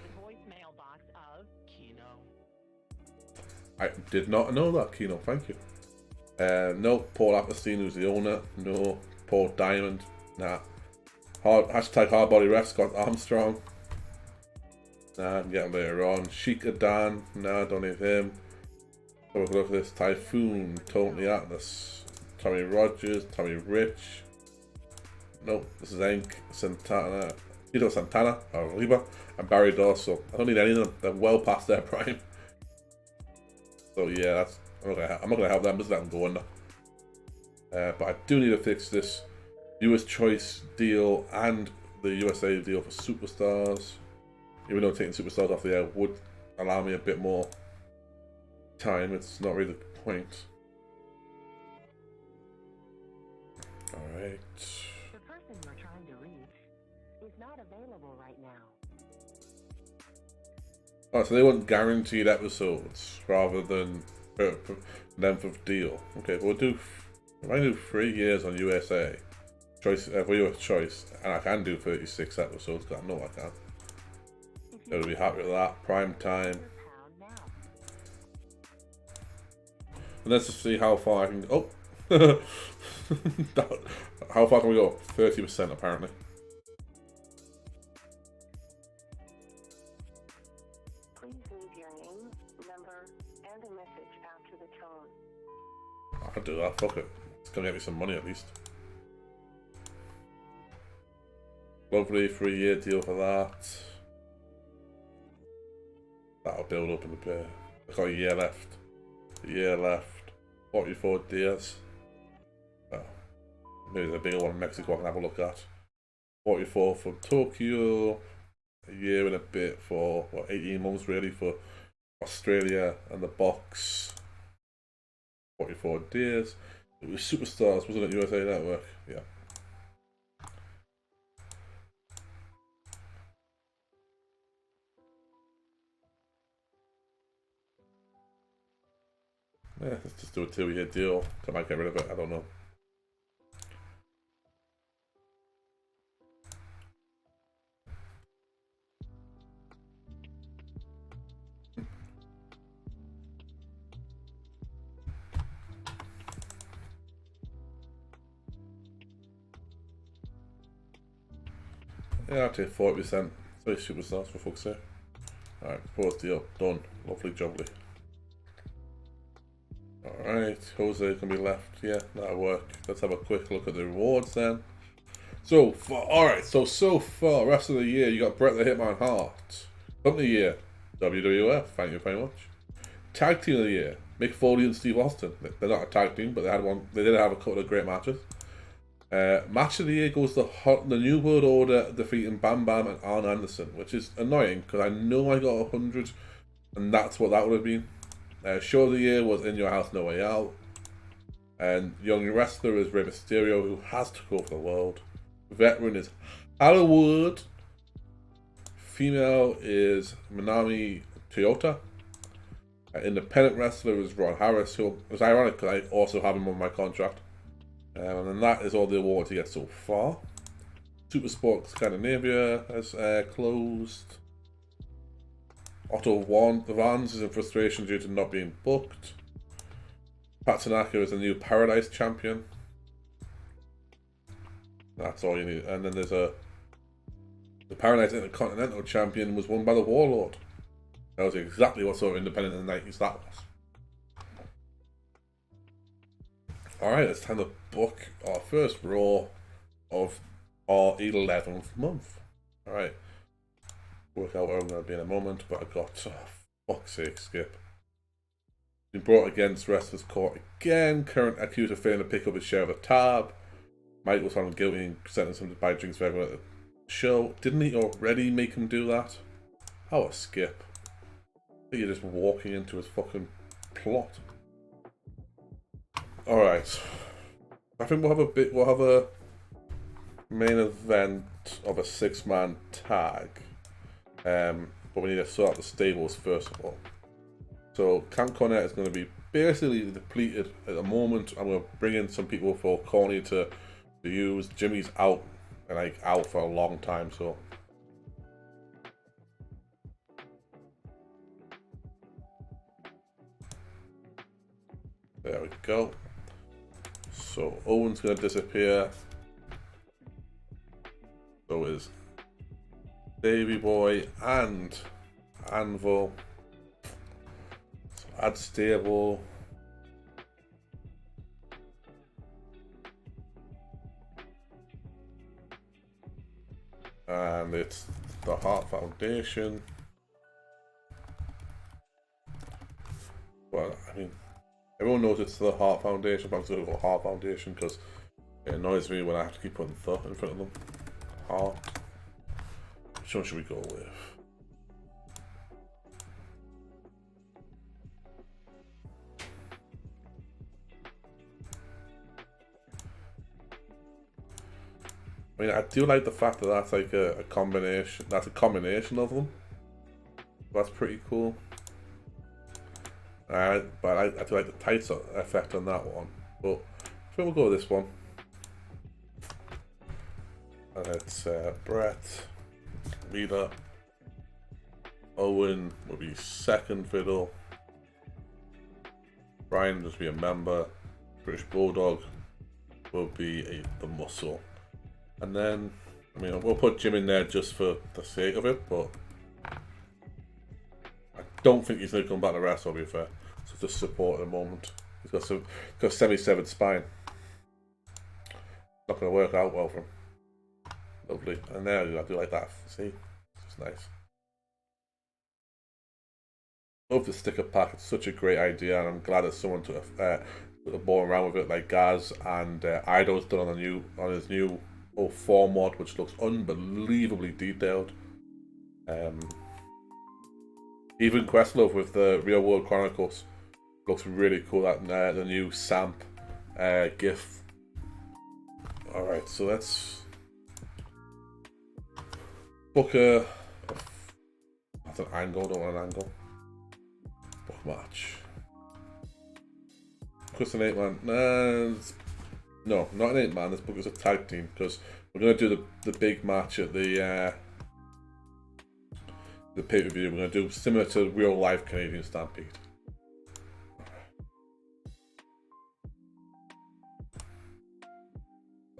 I did not know that, Kino, thank you. No. Paul Apperstein, who's the owner, no. Paul Diamond, nah. Hashtag Hardbody Ref, Scott Armstrong. Nah, I'm getting later on. Sheikah Dan, nah, don't need him. Have a look at this. Typhoon, Tony Atlas, Tommy Rogers, Tommy Rich. Nope, this is Enk, Santana, Tito Santana, Arriba, and Barry Dorso. I don't need any of them. They're well past their prime. So yeah, that's I'm not gonna help them. Just let them go under. But I do need to fix this US Choice deal and the USA deal for Superstars. Even though taking Superstars off the air would allow me a bit more time, it's not really the point. Alright. The person you're trying to reach is not available right now. Oh, so they want guaranteed episodes rather than length of deal. Okay, but we'll do. If I do 3 years on USA Choice, for US Choice, and I can do 36 episodes, because I know I can. Gotta be happy with that. Prime time. And let's just see how far I can go. Oh! How far can we go? 30% apparently. Please leave your name, number, and a message after the tone. I can do that, fuck it. It's gonna get me some money at least. Lovely 3-year deal for that. That'll build up in a bit. I've got a year left. A year left. 44 days. Oh, maybe there's a bigger one in Mexico I can have a look at. 44 from Tokyo. A year and a bit for, what, 18 months really for Australia and the box. 44 days. It was Superstars, wasn't it? USA Network? Yeah. Yeah, let's just do a 2-year deal. I might get rid of it, I don't know. Yeah, I'll take 40%. 3 Superstars for fuck's sake. Alright, proposed deal. Done. Lovely jubbly. Alright, Jose can be left. Yeah, that'll work. Let's have a quick look at the rewards then. So far, so far, rest of the year, you got Bret the Hitman Hart. Company year, WWF, thank you very much. Tag team of the year, Mick Foley and Steve Austin. They're not a tag team, but they had one. They did have a couple of great matches. Match of the year goes to the New World Order defeating Bam Bam and Arn Anderson, which is annoying because I know I got 100, and that's what that would have been. Show of the year was In Your House, No Way Out. And young wrestler is Rey Mysterio, who has to go for the world. Veteran is Hollywood. Female is Manami Toyota. Independent wrestler is Ron Harris, who is ironic because I also have him on my contract. And then that is all the awards he gets so far. Super Sport Scandinavia has closed. Otto Vans is in frustration due to not being booked. Pat Tanaka is the new Paradise champion. That's all you need. And then there's the Paradise Intercontinental champion was won by the Warlord. That was exactly what sort of independent in the 90s that was. Alright, it's time to book our first Raw of our 11th month. Alright. Work out where I'm going to be in a moment, but I got, fuck's sake, Skip. Been brought against Wrestlers Court again. Current accused of failing to pick up his share of a tab. Mike was found guilty and sentenced him to buy drinks for everyone at the show. Didn't he already make him do that? How a Skip. I think you're just walking into his fucking plot. Alright. I think we'll have a main event of a 6-man tag. But we need to sort out the stables first of all. So Camp Cornette is going to be basically depleted at the moment. I'm going to bring in some people for Corny to use. Jimmy's out, and like out for a long time, so there we go. So Owen's going to disappear. So is Davy Boy and Anvil. So add stable. And it's the Heart Foundation. Well, I mean, everyone knows it's the Heart Foundation, but I'm going to go Heart Foundation because it annoys me when I have to keep putting the in front of them. Heart. Which one should we go with? I mean, I do like the fact that that's like a combination. That's a combination of them. That's pretty cool. But I do like the tights effect on that one. But I think we'll go with this one. And it's Brett, leader. Owen will be second fiddle. Brian will just be a member. British Bulldog will be the muscle. And then, I mean, we'll put Jim in there just for the sake of it, but I don't think he's going to come back to wrestle, to be fair. So just support at the moment. He's got 77 spine. Not going to work out well for him. Lovely. And there I do like that. See? It's nice. Love the sticker pack. It's such a great idea, and I'm glad that someone took the ball around with it, like Gaz and Ido's done on his new 04 mod, which looks unbelievably detailed. Even Questlove with the Real World Chronicles looks really cool. That the new Samp GIF. All right, so let's book a. That's an angle. Don't want an angle. Book match. Chris an 8-man. No, not an 8-man. Let's book as a tag team because we're going to do the big match at the pay-per-view. We're going to do similar to real life Canadian Stampede.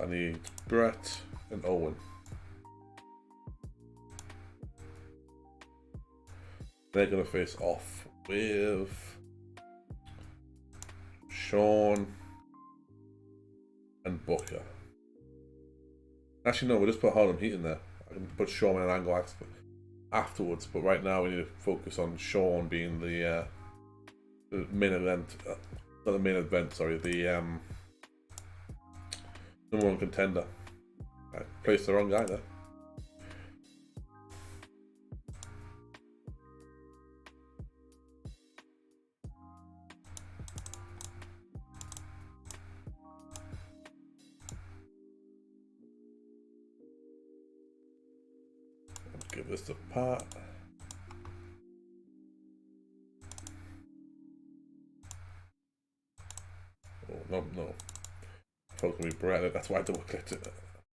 I need Brett and Owen. They're going to face off with Sean and Booker. Actually, no, we'll just put Harlem Heat in there. I can put Sean in an angle afterwards, but right now we need to focus on Sean being the main event. Not the main event, sorry, the number one contender. I placed the wrong guy there. Give this to Pat. Oh, no. I thought it was going to be Brett. That's why I double clicked it.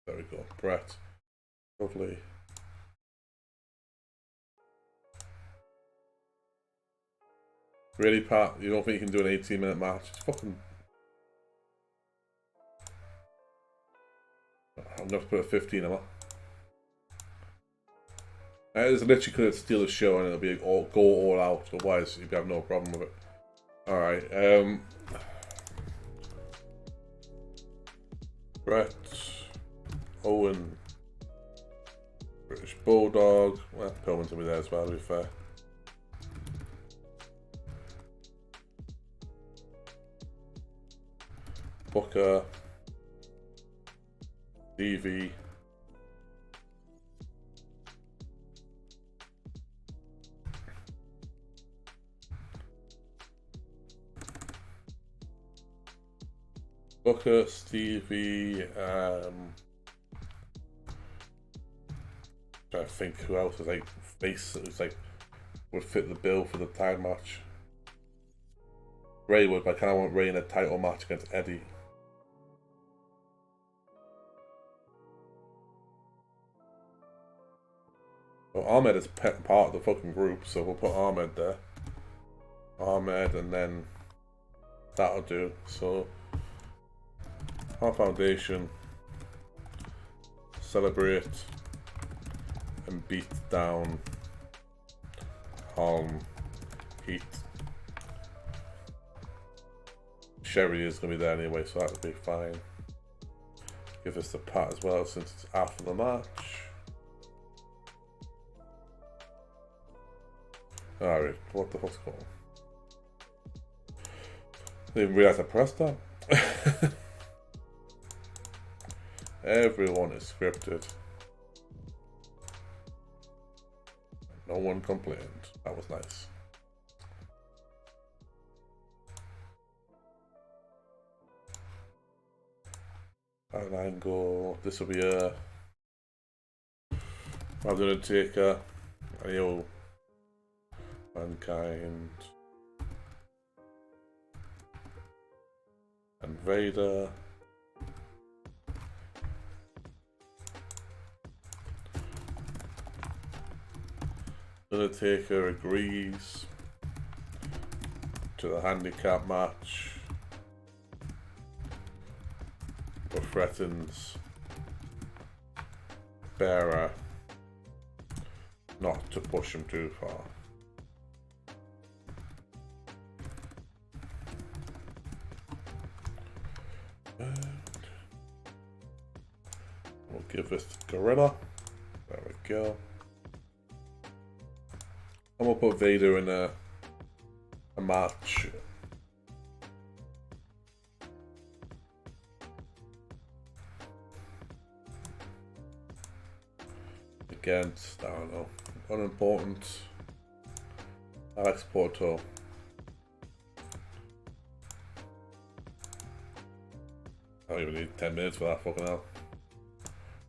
There we go. Brett. Lovely. Really, Pat? You don't think you can do an 18-minute match? It's fucking. I'm going to have to put a 15 on. It's literally could steal the show and it'll be go all out. Otherwise, you'd have no problem with it. All right. Brett, Owen, British Bulldog. Well, Pillman's gonna be there as well. To be fair. Booker, DV. Booker, Stevie, I think who else is like face who's like would fit the bill for the title match. Ray would, but I kind of want Ray in a title match against Eddie. Well, Ahmed is part of the fucking group, so we'll put Ahmed there. Ahmed, and then that'll do. So, our foundation, celebrate and beat down Heat. Sherry is going to be there anyway, so that'll be fine. Give us the pat as well since it's after the match. Alright, what the fuck's going on? Didn't realize I pressed that. Everyone is scripted. No one complained. That was nice. An angle. This will be a. I'm gonna take a Mankind and Vader. Undertaker agrees to the handicap match, but threatens Bearer not to push him too far. And we'll give this to Gorilla. There we go. And we'll put Vader in a match against, I don't know, unimportant Alex Porto. I don't even need 10 minutes for that, fucking hell.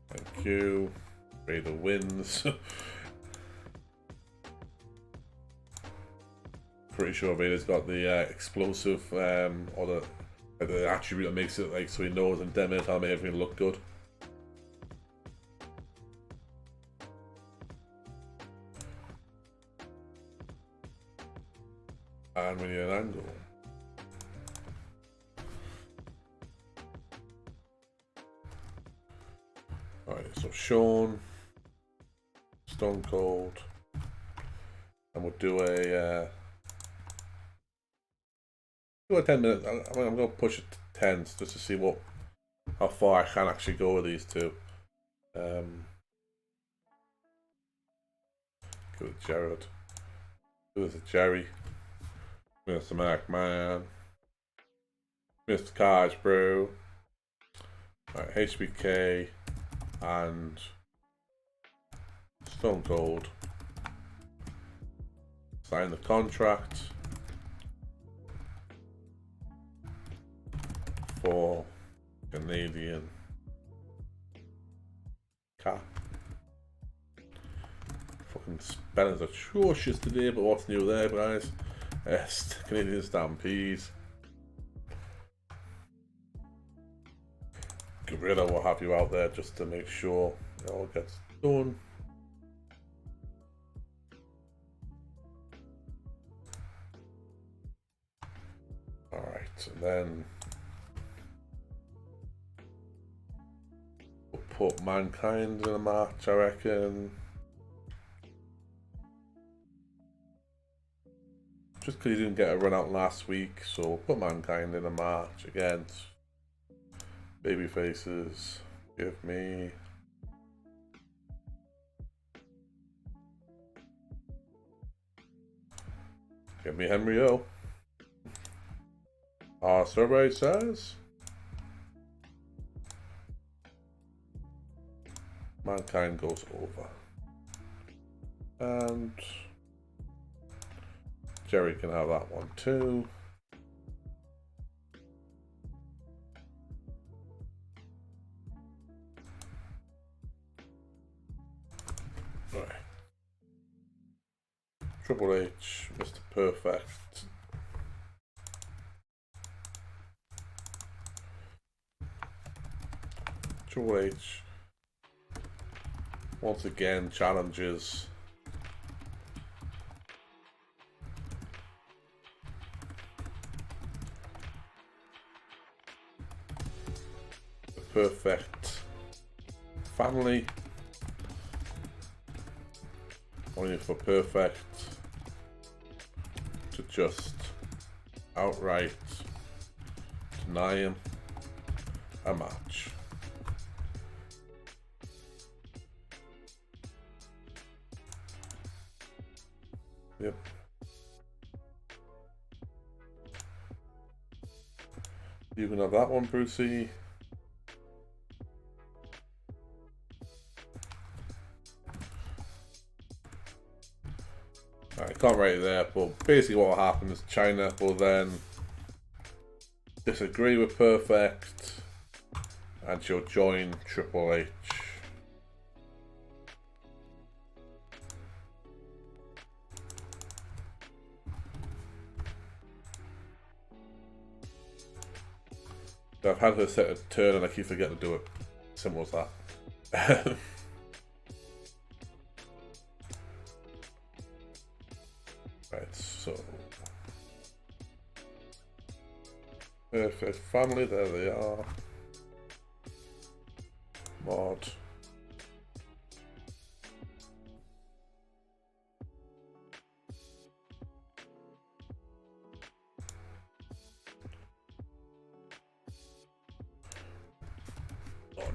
Thank you. Vader wins. Pretty sure Vader's got the explosive or the attribute that makes it like so he knows in 10 minutes how to make everything look good. And we need an angle. Alright, so Sean, Stone Cold, and we'll do a 10 minutes. I'm going to push it to 10 just to see how far I can actually go with these two. Go with Jared. Go with Jerry. Mr. McMahon. Mr. Kaijbrew. Alright, HBK and Stone Cold. Sign the contract for Canadian cap. Fucking spelling's atrocious today, but what's new there, guys? Canadian Stampede. Gorilla will have you out there just to make sure it all gets done. Alright, and then we'll put Mankind in a match, I reckon. Just because he didn't get a run out last week, so we'll put Mankind in a match against Babyfaces. Give me Henry O. Survey says Mankind goes over. And Jerry can have that one too. Right. Triple H, Mr. Perfect. Triple H once again challenges the Perfect family, only for Perfect to just outright deny him a match. Yep. You can have that one, Brucey. I can't write it there, but basically what will happen is China will then disagree with Perfect and she'll join Triple H. I've had her set a turn and I keep forgetting to do it. Simple as that. Right, so Perfect family, there they are. Mod. On.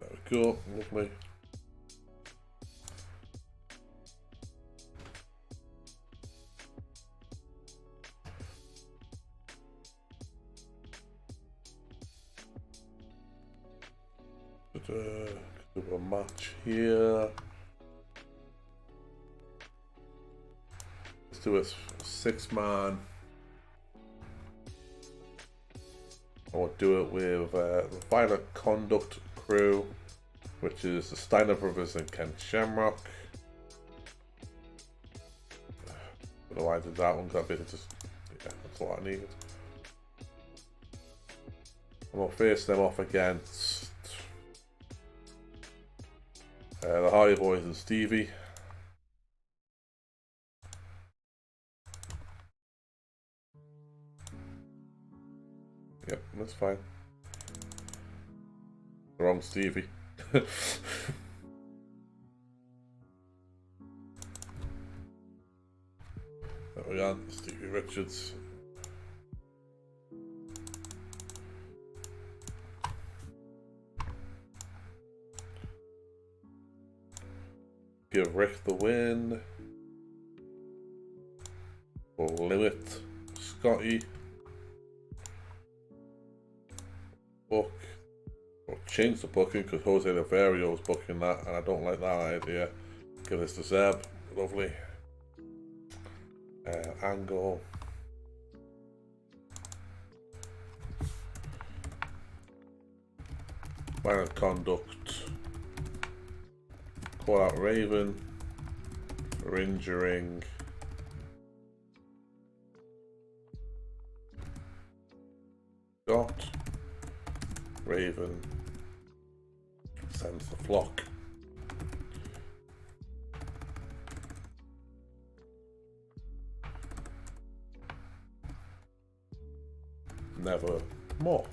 There we go, lovely. Do a match here. Let's do a 6-man. I'll do it with the Violent Conduct crew, which is the Steiner brothers and Ken Shamrock. I don't know why I did that one, because I basically just, yeah, that's what I needed. And we'll face them off against the Hardy Boys and Stevie. Yep, that's fine. Wrong Stevie. There we are, Stevie Richards. Give Rick the win. We'll limit Scotty. Book. We'll change the booking because Jose Laverio is booking that and I don't like that idea. Give this to Zeb. Lovely. Angle. Violent Conduct. Call out Raven for injuring Scott. Raven sends the flock. Never more.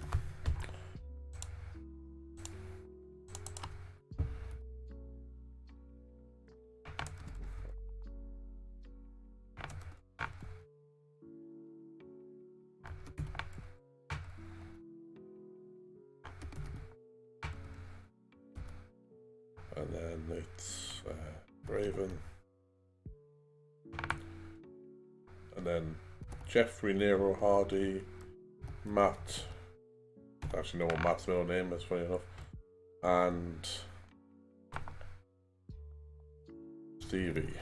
And then it's Raven. And then Jeffrey, Nero, Hardy, Matt. I actually know what Matt's middle name is, funny enough. And Stevie.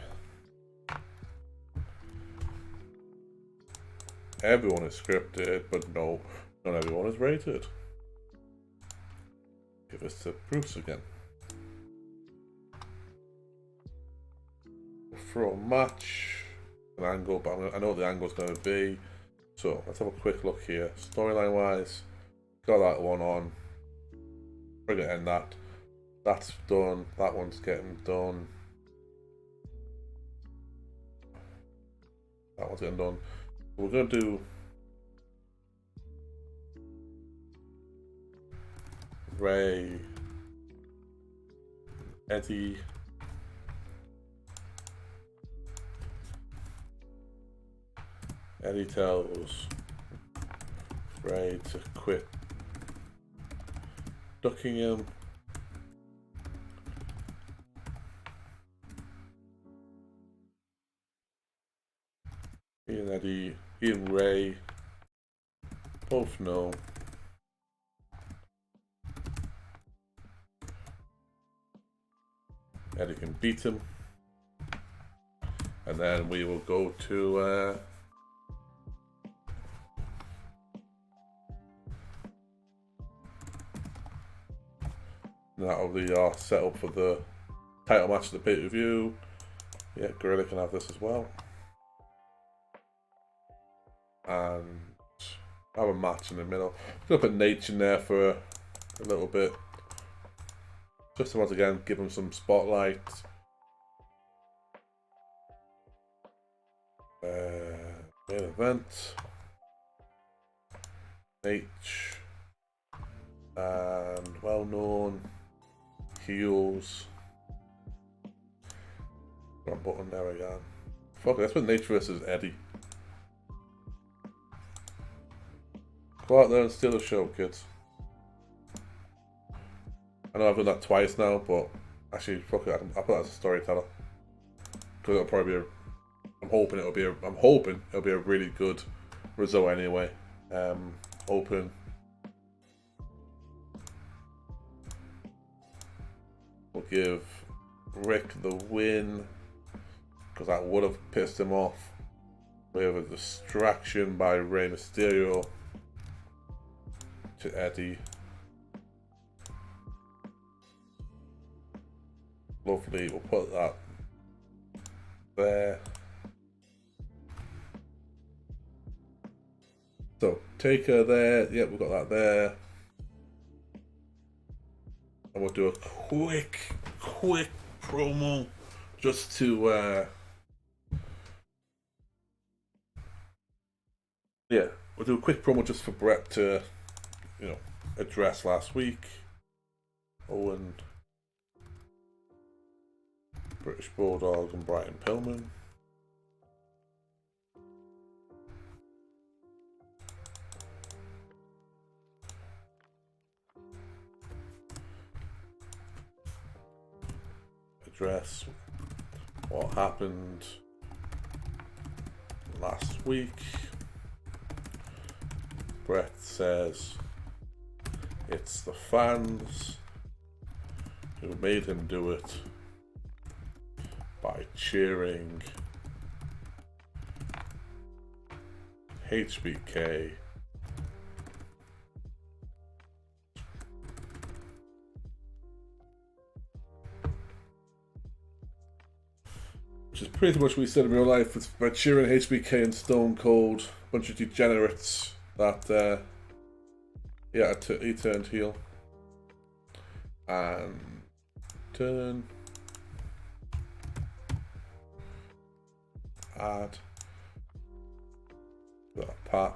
Everyone is scripted, but no, not everyone is rated. Give us to Bruce again. throw a match, an angle, but I know what the angle's going to be. So let's have a quick look here. Storyline wise, got that one on. We're going to end that. That's done. That one's getting done. That one's getting done. We're going to do Ray, Eddie, Eddie tells Ray to quit ducking him. He and Eddie, he and Ray both know Eddie can beat him, and then we will go to that'll be our setup for the title match of the pay-per-view. Yeah, Gorilla can have this as well, and have a match in the middle. Gonna put Nate in there for a little bit. Just to once again give him some spotlight. Main event. H and well-known heels. Wrong button there again. Fuck it, let's put Nate versus Eddie. Go out there and steal the show, kids. I know I've done that twice now, but actually, fuck it, I'll put that as a storyteller. Because it'll probably be I'm hoping it'll be a really good result anyway. Open. We'll give Rick the win, because that would have pissed him off. We have a distraction by Rey Mysterio to Eddie. Lovely, we'll put that there. So, Taker there, yep, we've got that there. And we'll do a quick promo just to, yeah, we'll do a quick promo just for Brett to, you know, address last week. Owen, British Bulldog, and Brian Pillman. Address what happened last week. Brett says it's the fans who made him do it by cheering HBK which is pretty much what we said in real life. It's by cheering HBK and Stone Cold, a bunch of degenerates that yeah, he turned heel and turn add that Pat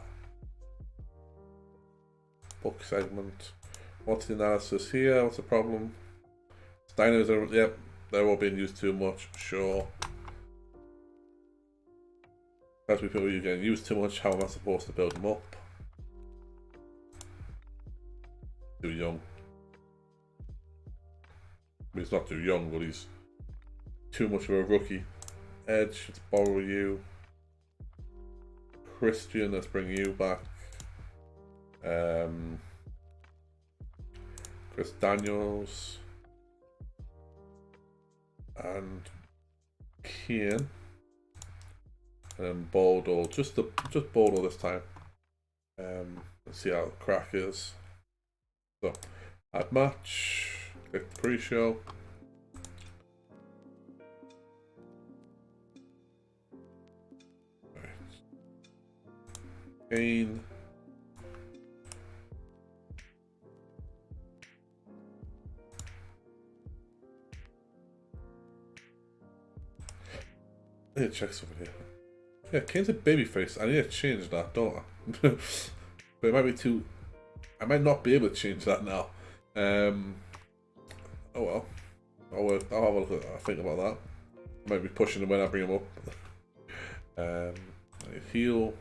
book segment. What's the analysis here? What's the problem? Steiners are, yep, they're all being used too much, sure. As we feel you're getting used too much, how am I supposed to build them up? Too young. I mean, he's not too young, but he's too much of a rookie. Edge, let's borrow you. Christian, let's bring you back. Chris Daniels and Kian, and then Baldo, just Baldo this time. Let's see how the crack is. So, add match, click the pre-show. Kane. I need to check something here. Yeah, Kane's a babyface. I need to change that, don't I? But it might be too... I might not be able to change that now. Oh well. I'll have a look at that. I'll think about that. I might be pushing him when I bring him up. Heel.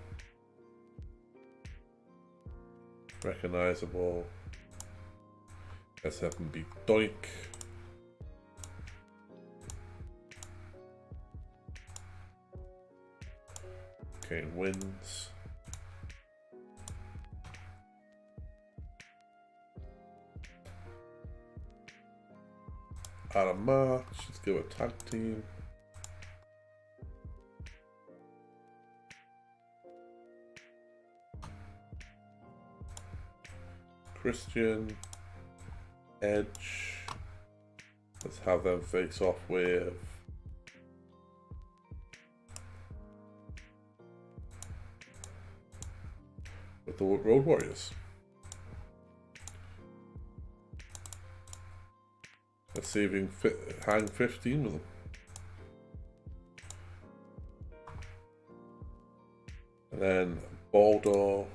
Recognizable. Let's have him be Doink. Kane wins. Out of match. Let's go a tag team. Christian, Edge. Let's have them face off with the Road Warriors. Let's see if we can hang 15 with them. And then Baldo.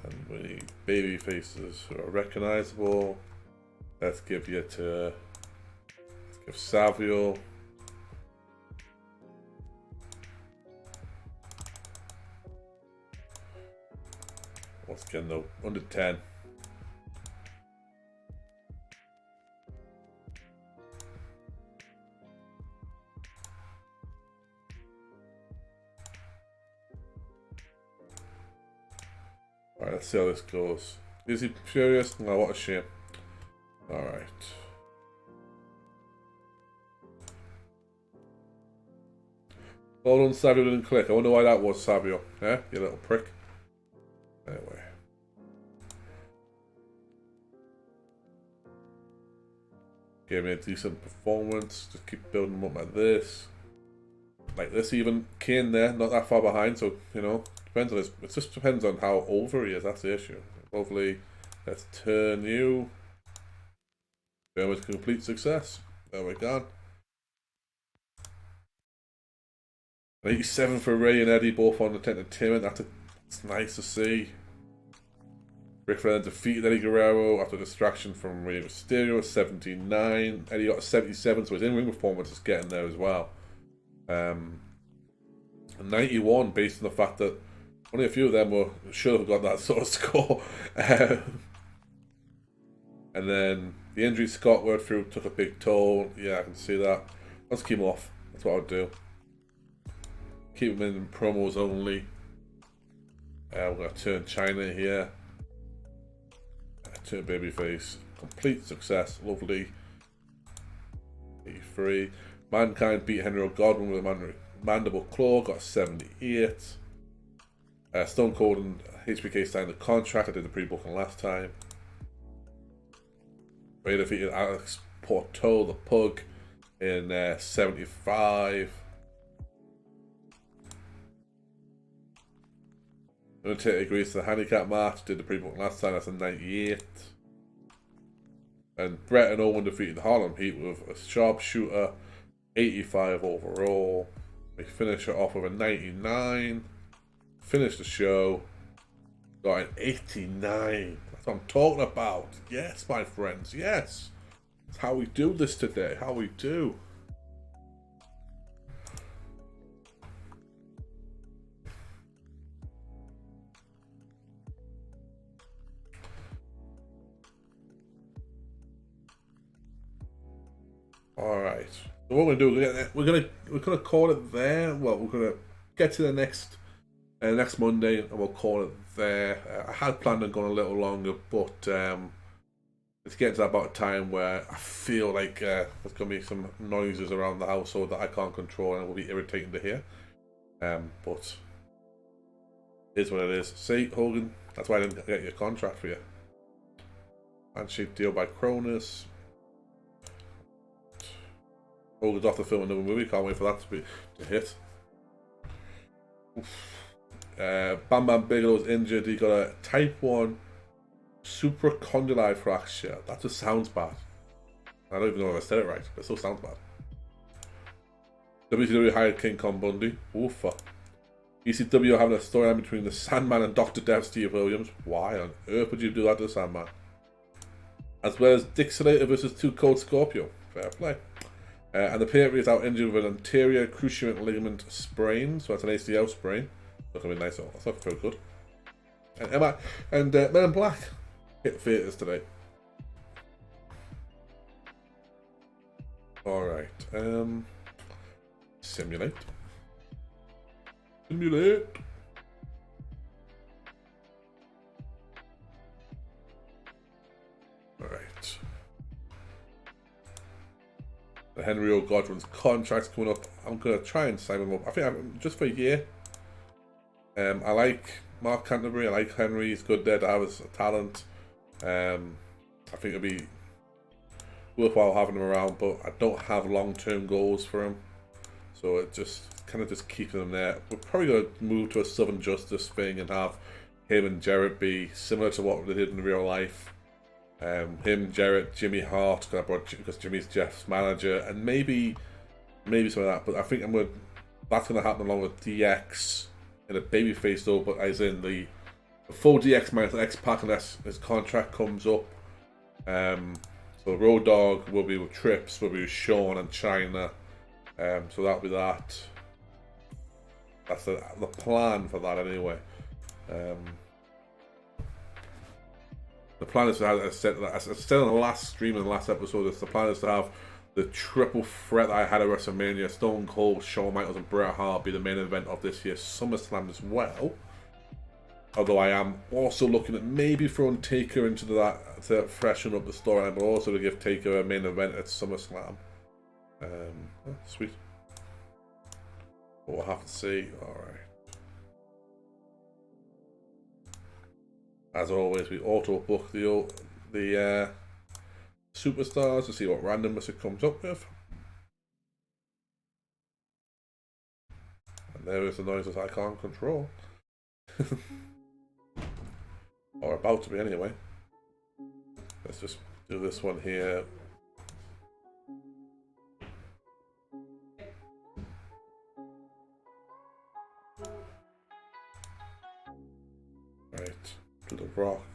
And we need baby faces who are recognizable. Let's give you to... Let's give Savio. Once again though, under 10. Alright, let's see how this goes. Is he furious? No, what a shame. Alright. Well done, Savio didn't click. I wonder why that was, Savio. Yeah, you little prick. Anyway. Gave me a decent performance. Just keep building them up like this. Like this even. Kane there, not that far behind, so, you know, depends on this. It just depends on how over he is, that's the issue. Hopefully, let's turn you. Turn with complete success. There we go. 87 for Ray and Eddie, both on the entertainment. That's nice to see. Ric Flair defeated Eddie Guerrero after distraction from Rey Mysterio, 79. Eddie got a 77, so his in-ring performance is getting there as well. 91, based on the fact that only a few of them should have got that sort of score. And then the injury Scott went through took a big toll. Yeah, I can see that. Let's keep him off. That's what I would do. Keep him in promos only. We're going to turn China here. Turn babyface. Complete success. Lovely. 83. Mankind beat Henry Godwin with a mandible claw. Got 78. Stone Cold and HBK signed the contract. I did the pre-booking last time. Ray defeated Alex Porto, the Pug, in 75. Undertaker agrees to the handicap match. Did the pre-booking last time. That's a 98. And Brett and Owen defeated the Harlem Heat with a sharpshooter. 85 overall. We finish it off with a 99. Finish the show. Got an 89. That's what I'm talking about. Yes, my friends. Yes. That's how we do this today. How we do. Alright. So what we're gonna do, we're gonna call it there. Well, we're gonna get to the next Monday and we'll call it there. I had planned on going a little longer, but it's getting to about a time where I feel like there's gonna be some noises around the household that I can't control and it will be irritating to hear. But it is what it is. See, Hogan, that's why I didn't get your contract for you. Handshake deal by Cronus. Hogan's off to film another movie. Can't wait for that to hit. Bam Bam Bigelow's injured. He got a type 1 supracondyle fracture. That just sounds bad. I don't even know if I said it right, but it still sounds bad. WCW hired King Kong Bundy. Oofa. ECW having a storyline between the Sandman and Dr. Death Steve Williams. Why on earth would you do that to the Sandman? As well as Dick Slater versus 2 Cold Scorpio. Fair play. And the pay-per-view is out injured with an anterior cruciate ligament sprain, so that's an ACL sprain. That's gonna be nice. That's not very good. And Men in Black hit theaters today. All right. Simulate. Alright. The Henry O. Godwin's contract's coming up. I'm going to try and sign him up. I think just for a year. I like Mark Canterbury. I like Henry. He's good there to have as a talent. I think it'll be worthwhile having him around, but I don't have long-term goals for him. So it just kind of just keeping him there. We're probably going to move to a Southern Justice thing and have him and Jarrett be similar to what they did in real life. Him, Jarrett, Jimmy Hart, because Jimmy's Jeff's manager, and maybe something like that. But I think that's going to happen along with DX in a babyface though, but as in the full DX minus X-Pac unless his contract comes up. So Road Dogg will be with Trips, will be with Shawn and China. So that'll be that. That's the plan for that anyway. The plan is to have, as I said on the last stream in the last episode, the plan is to have the triple threat that I had at WrestleMania, Stone Cold, Shawn Michaels and Bret Hart be the main event of this year's SummerSlam as well. Although I am also looking at maybe throwing Taker into that to freshen up the storyline, but also to give Taker a main event at SummerSlam. Sweet. But we'll have to see. Alright. As always, we auto book the superstars to see what randomness it comes up with. And there is the noises I can't control. Or about to be anyway. Let's just do this one here. Right, do the Rock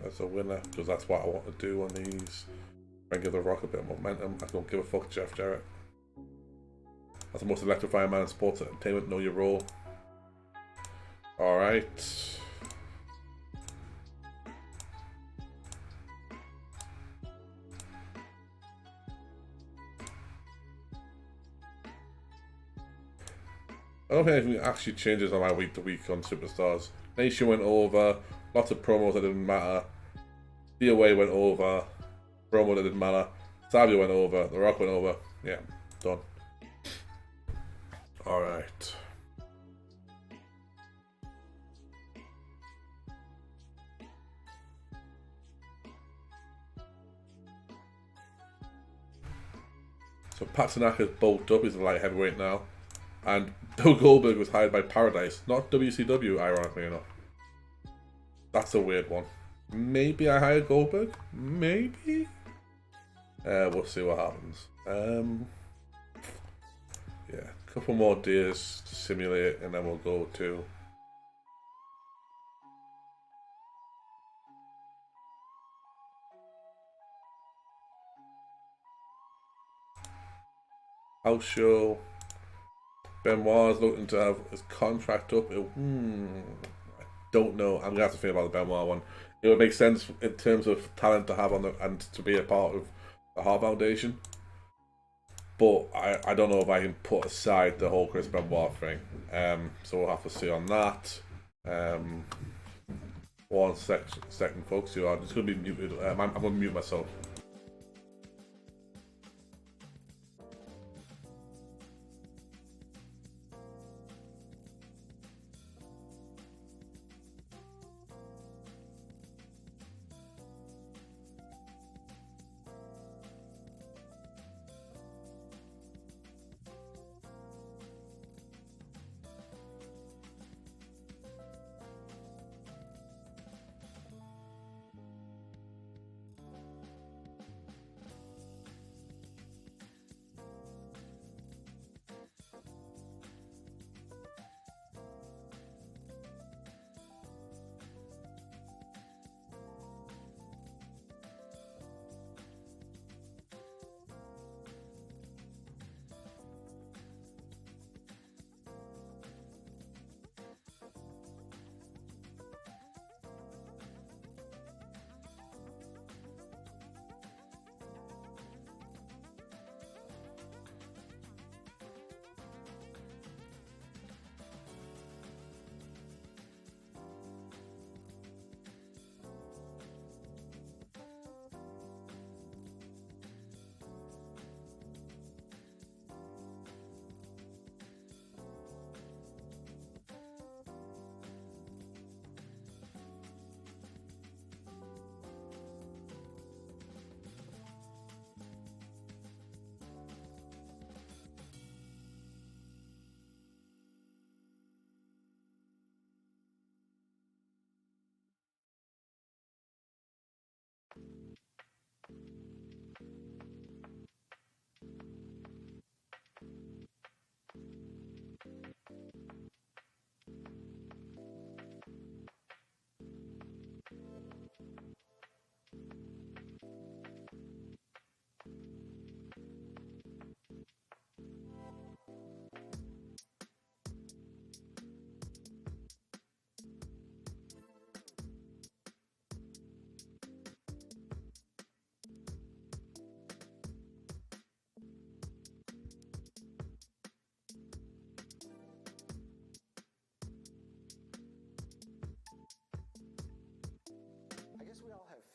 as a winner, because that's what I want to do on these. Try and give the Rock a bit of momentum. I don't give a fuck, Jeff Jarrett. That's the most electrifying man in sports entertainment. Know your role. Alright. I don't think anything actually changes on my week to week on Superstars. Nation went over, lots of promos that didn't matter. DOA went over, promo that didn't matter. Savio went over, The Rock went over. Yeah, done. Alright. So Pat Tanaka's bulked up, he's a light heavyweight now. And Bill Goldberg was hired by Paradise, not WCW, ironically enough. That's a weird one. Maybe I hire Goldberg? Maybe? We'll see what happens. Yeah, a couple more days to simulate, and then we'll go to... house show. Benoit's looking to have his contract up. I don't know. I'm gonna have to think about the Benoit one. It would make sense in terms of talent to have on the and to be a part of the Heart Foundation. But I don't know if I can put aside the whole Chris Benoit thing. So we'll have to see on that. One second, folks. You are just gonna be muted. I'm gonna mute myself.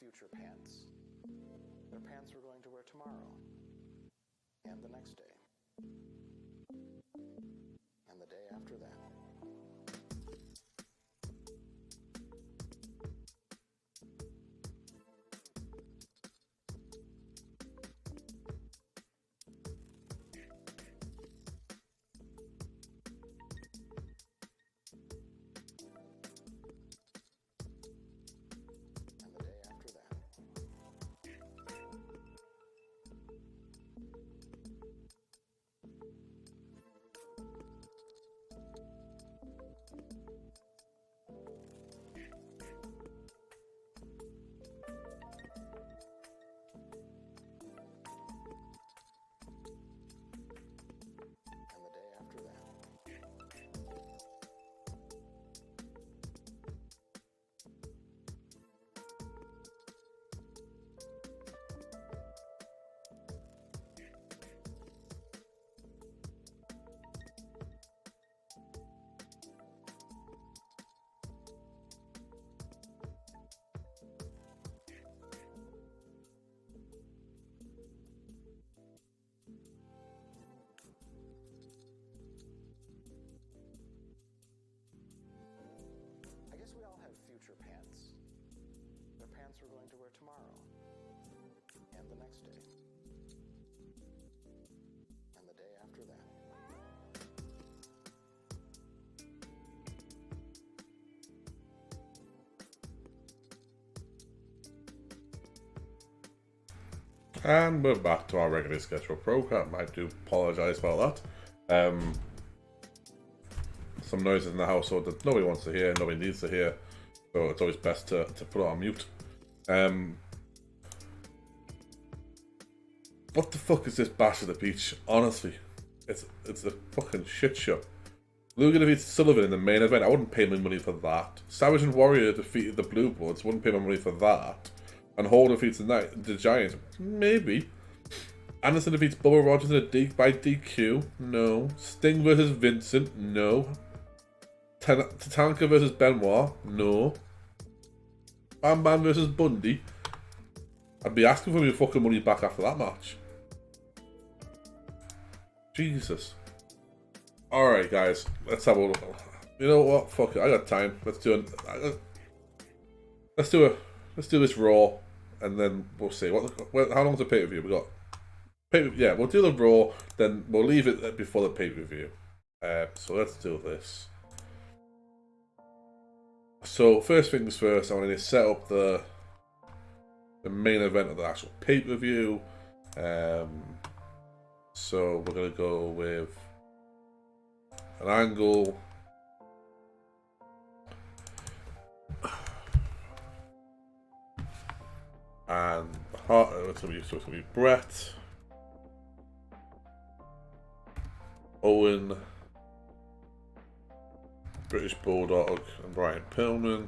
future pants. They're pants we're going to wear tomorrow, and the next day, and the day after that. And the day after that. And the day after that. I guess we all have future pants. They're pants we're going to wear tomorrow, and the next day, and the day after that. And we're back to our regularly scheduled program. I do apologise about that. Some noises in the household that nobody wants to hear, nobody needs to hear, so it's always best to put it on mute. What the fuck is this Bash at the Beach? Honestly, it's a fucking shit show. Luger defeats Sullivan in the main event. I wouldn't pay my money for that. Savage and Warrior defeated the Blue Bloods. Wouldn't pay my money for that. And Hall defeats the Giants. Maybe. Anderson defeats Bubba Rogers by DQ. No. Sting versus Vincent. No. Tatanka versus Benoit. No. Bam Bam versus Bundy. I'd be asking for my fucking money back after that match. Jesus. Alright, guys. Let's have a look. You know what? Fuck it. I got time. Let's do this Raw, and then we'll see. How long's the pay-per-view? We got yeah, we'll do the Raw, then we'll leave it before the pay-per-view. So let's do this. So first things first, I want to set up the main event of the actual pay-per-view. So we're gonna go with an angle. And it's gonna be Brett, Owen, British Bulldog, and Brian Pillman.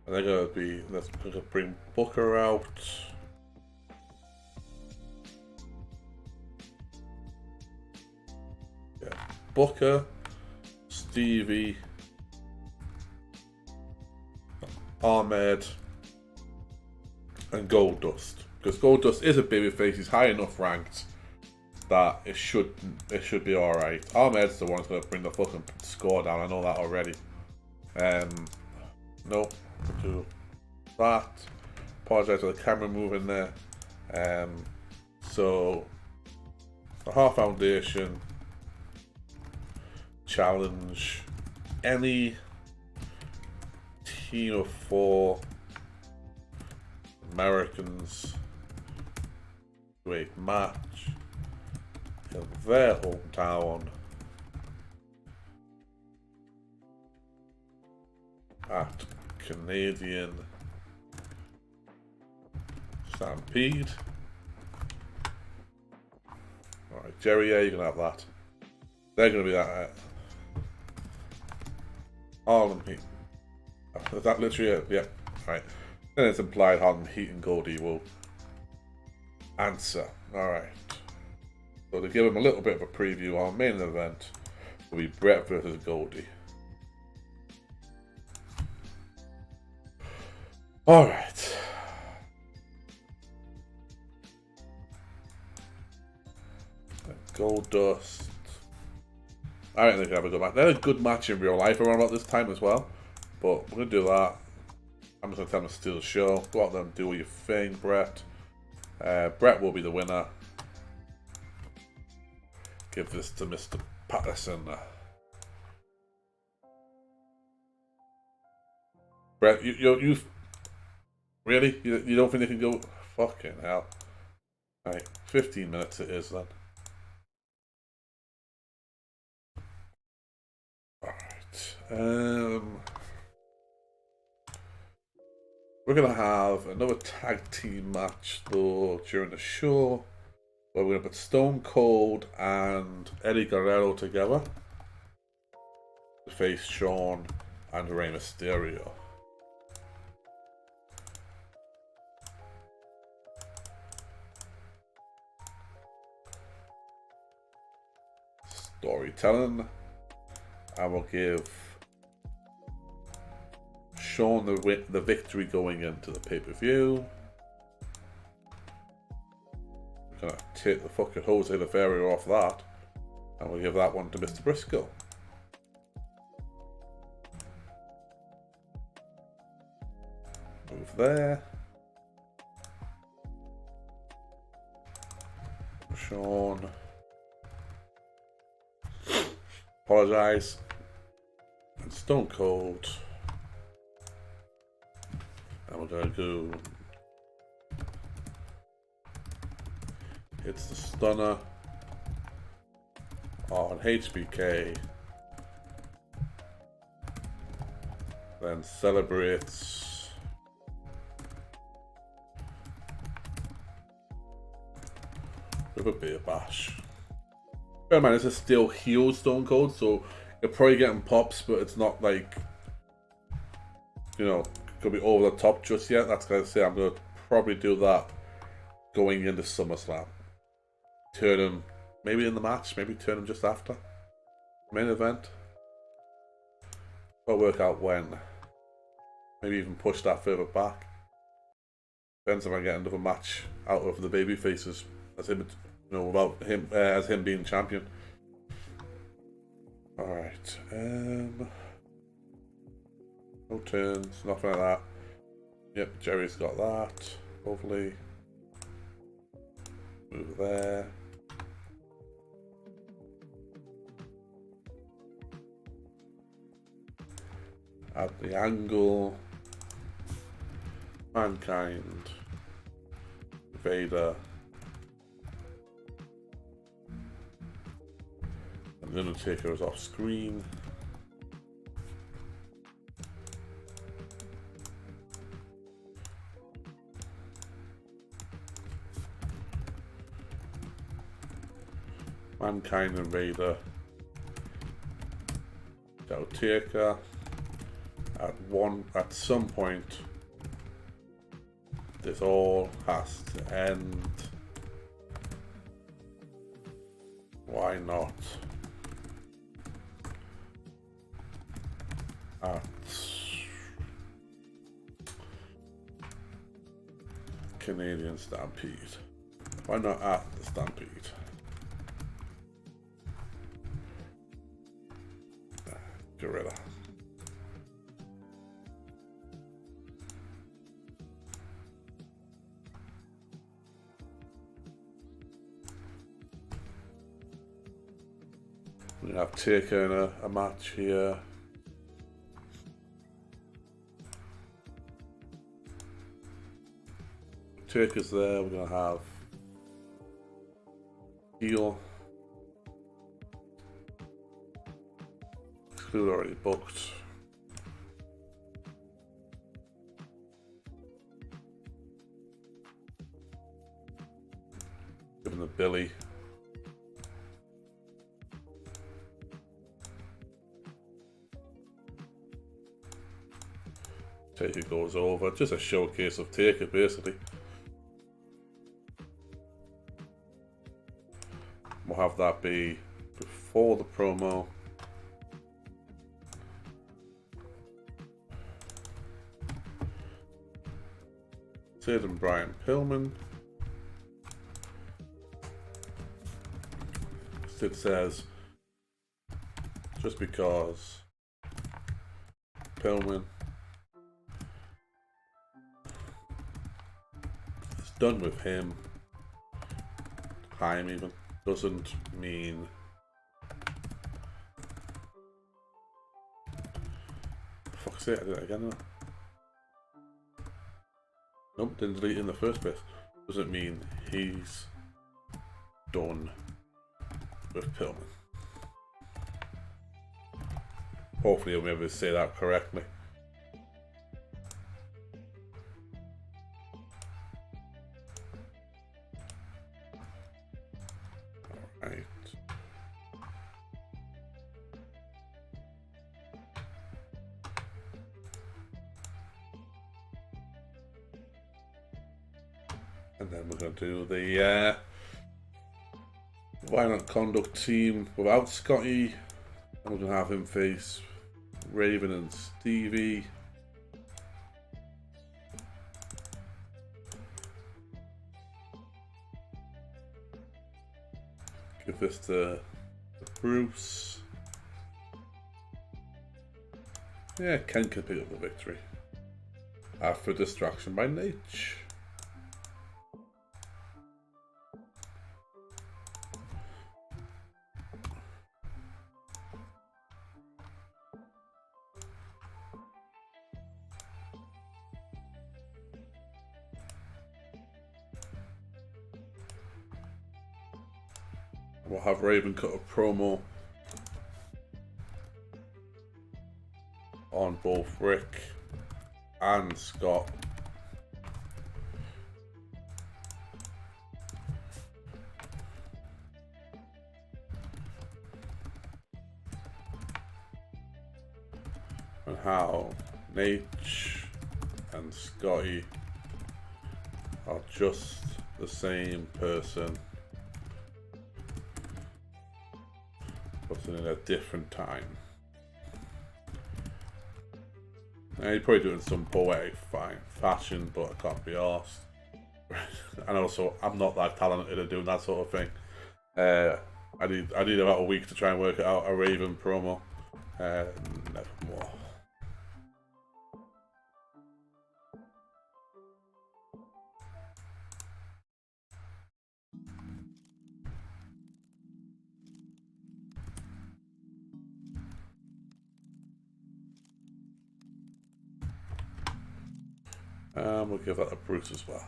And they're gonna bring Booker out. Yeah, Booker, Stevie, Ahmed, and Goldust. Because Goldust is a babyface, he's high enough ranked that it should be alright. Ahmed's the one that's gonna bring the fucking score down, I know that already. No, do that. Apologise for the camera moving there. So the Heart Foundation challenge any team of 4 Americans to a match in their hometown at Canadian Stampede. Alright, Jerry, yeah, you can have that. They're going to be that. Harlem Heat. Is that literally it? Yeah. Alright. Then it's implied Harlem Heat and Goldie will answer. Alright. So to give him a little bit of a preview, our main event will be Brett versus Goldie. Alright. Goldust. I don't think they have a good match. They had a good match in real life around about this time as well. But we're going to do that. I'm just going to tell them to steal the show. Go out there and do your thing, Brett. Brett will be the winner. Give this to Mr. Patterson. Brett, you really? You don't think they can go? Fucking hell. Right, 15 minutes it is then. Alright. We're going to have another tag team match though during the show. Where we're going to put Stone Cold and Eddie Guerrero together to face Shawn and Rey Mysterio. Storytelling. I will give Shawn the victory going into the pay-per-view. Gonna take the fucking Jose Lothario off that, and we'll give that one to Mr. Briscoe. Move there. Shawn. Apologise. And Stone Cold. And we're gonna go. It's the stunner on HBK, then celebrates with a beer bash. Bear in mind, this is still heel Stone Cold, so you're probably getting pops, but it's not like, you know, gonna be over the top just yet. That's gonna say I'm gonna probably do that going into SummerSlam. Turn him maybe in the match, maybe turn him just after main event. I'll work out when. Maybe even push that further back. Depends if I get another match out of the baby faces as him, you know, about him as him being champion. All right. No turns, nothing like that. Yep, Jerry's got that. Hopefully. Move there. Add the angle. Mankind. Vader. And the Undertaker is off screen. Mankind and Vader. Undertaker. At some point, this all has to end. Why not? At Canadian Stampede. Why not at the Stampede? Gorilla. We have Taker in a match here. Taker's there. We're gonna have heel. Exclude already booked. Give him the Billy. Taker goes over. Just a showcase of Taker, basically. We'll have that be before the promo. Sid and Brian Pillman. Sid says, just because Pillman is done with him, Haim even, doesn't mean fuck's sake, I did it again. Nope, didn't delete it in the first place. Doesn't mean he's done with Pillman. Hopefully I'll be able to say that correctly. Alright. And then we're going to do the violent conduct team without Scotty. And we're going to have him face Raven and Stevie. Give this to Bruce. Yeah, Ken can pick up the victory. After distraction by Nate. We'll have Raven cut a promo on both Rick and Scott. And how Nate and Scotty are just the same person, but in a different time. Now, you're probably doing some poetic fashion, but I can't be arsed. And also, I'm not that talented at doing that sort of thing. I need about a week to try and work out a Raven promo. Never more. We'll give that to Bruce as well.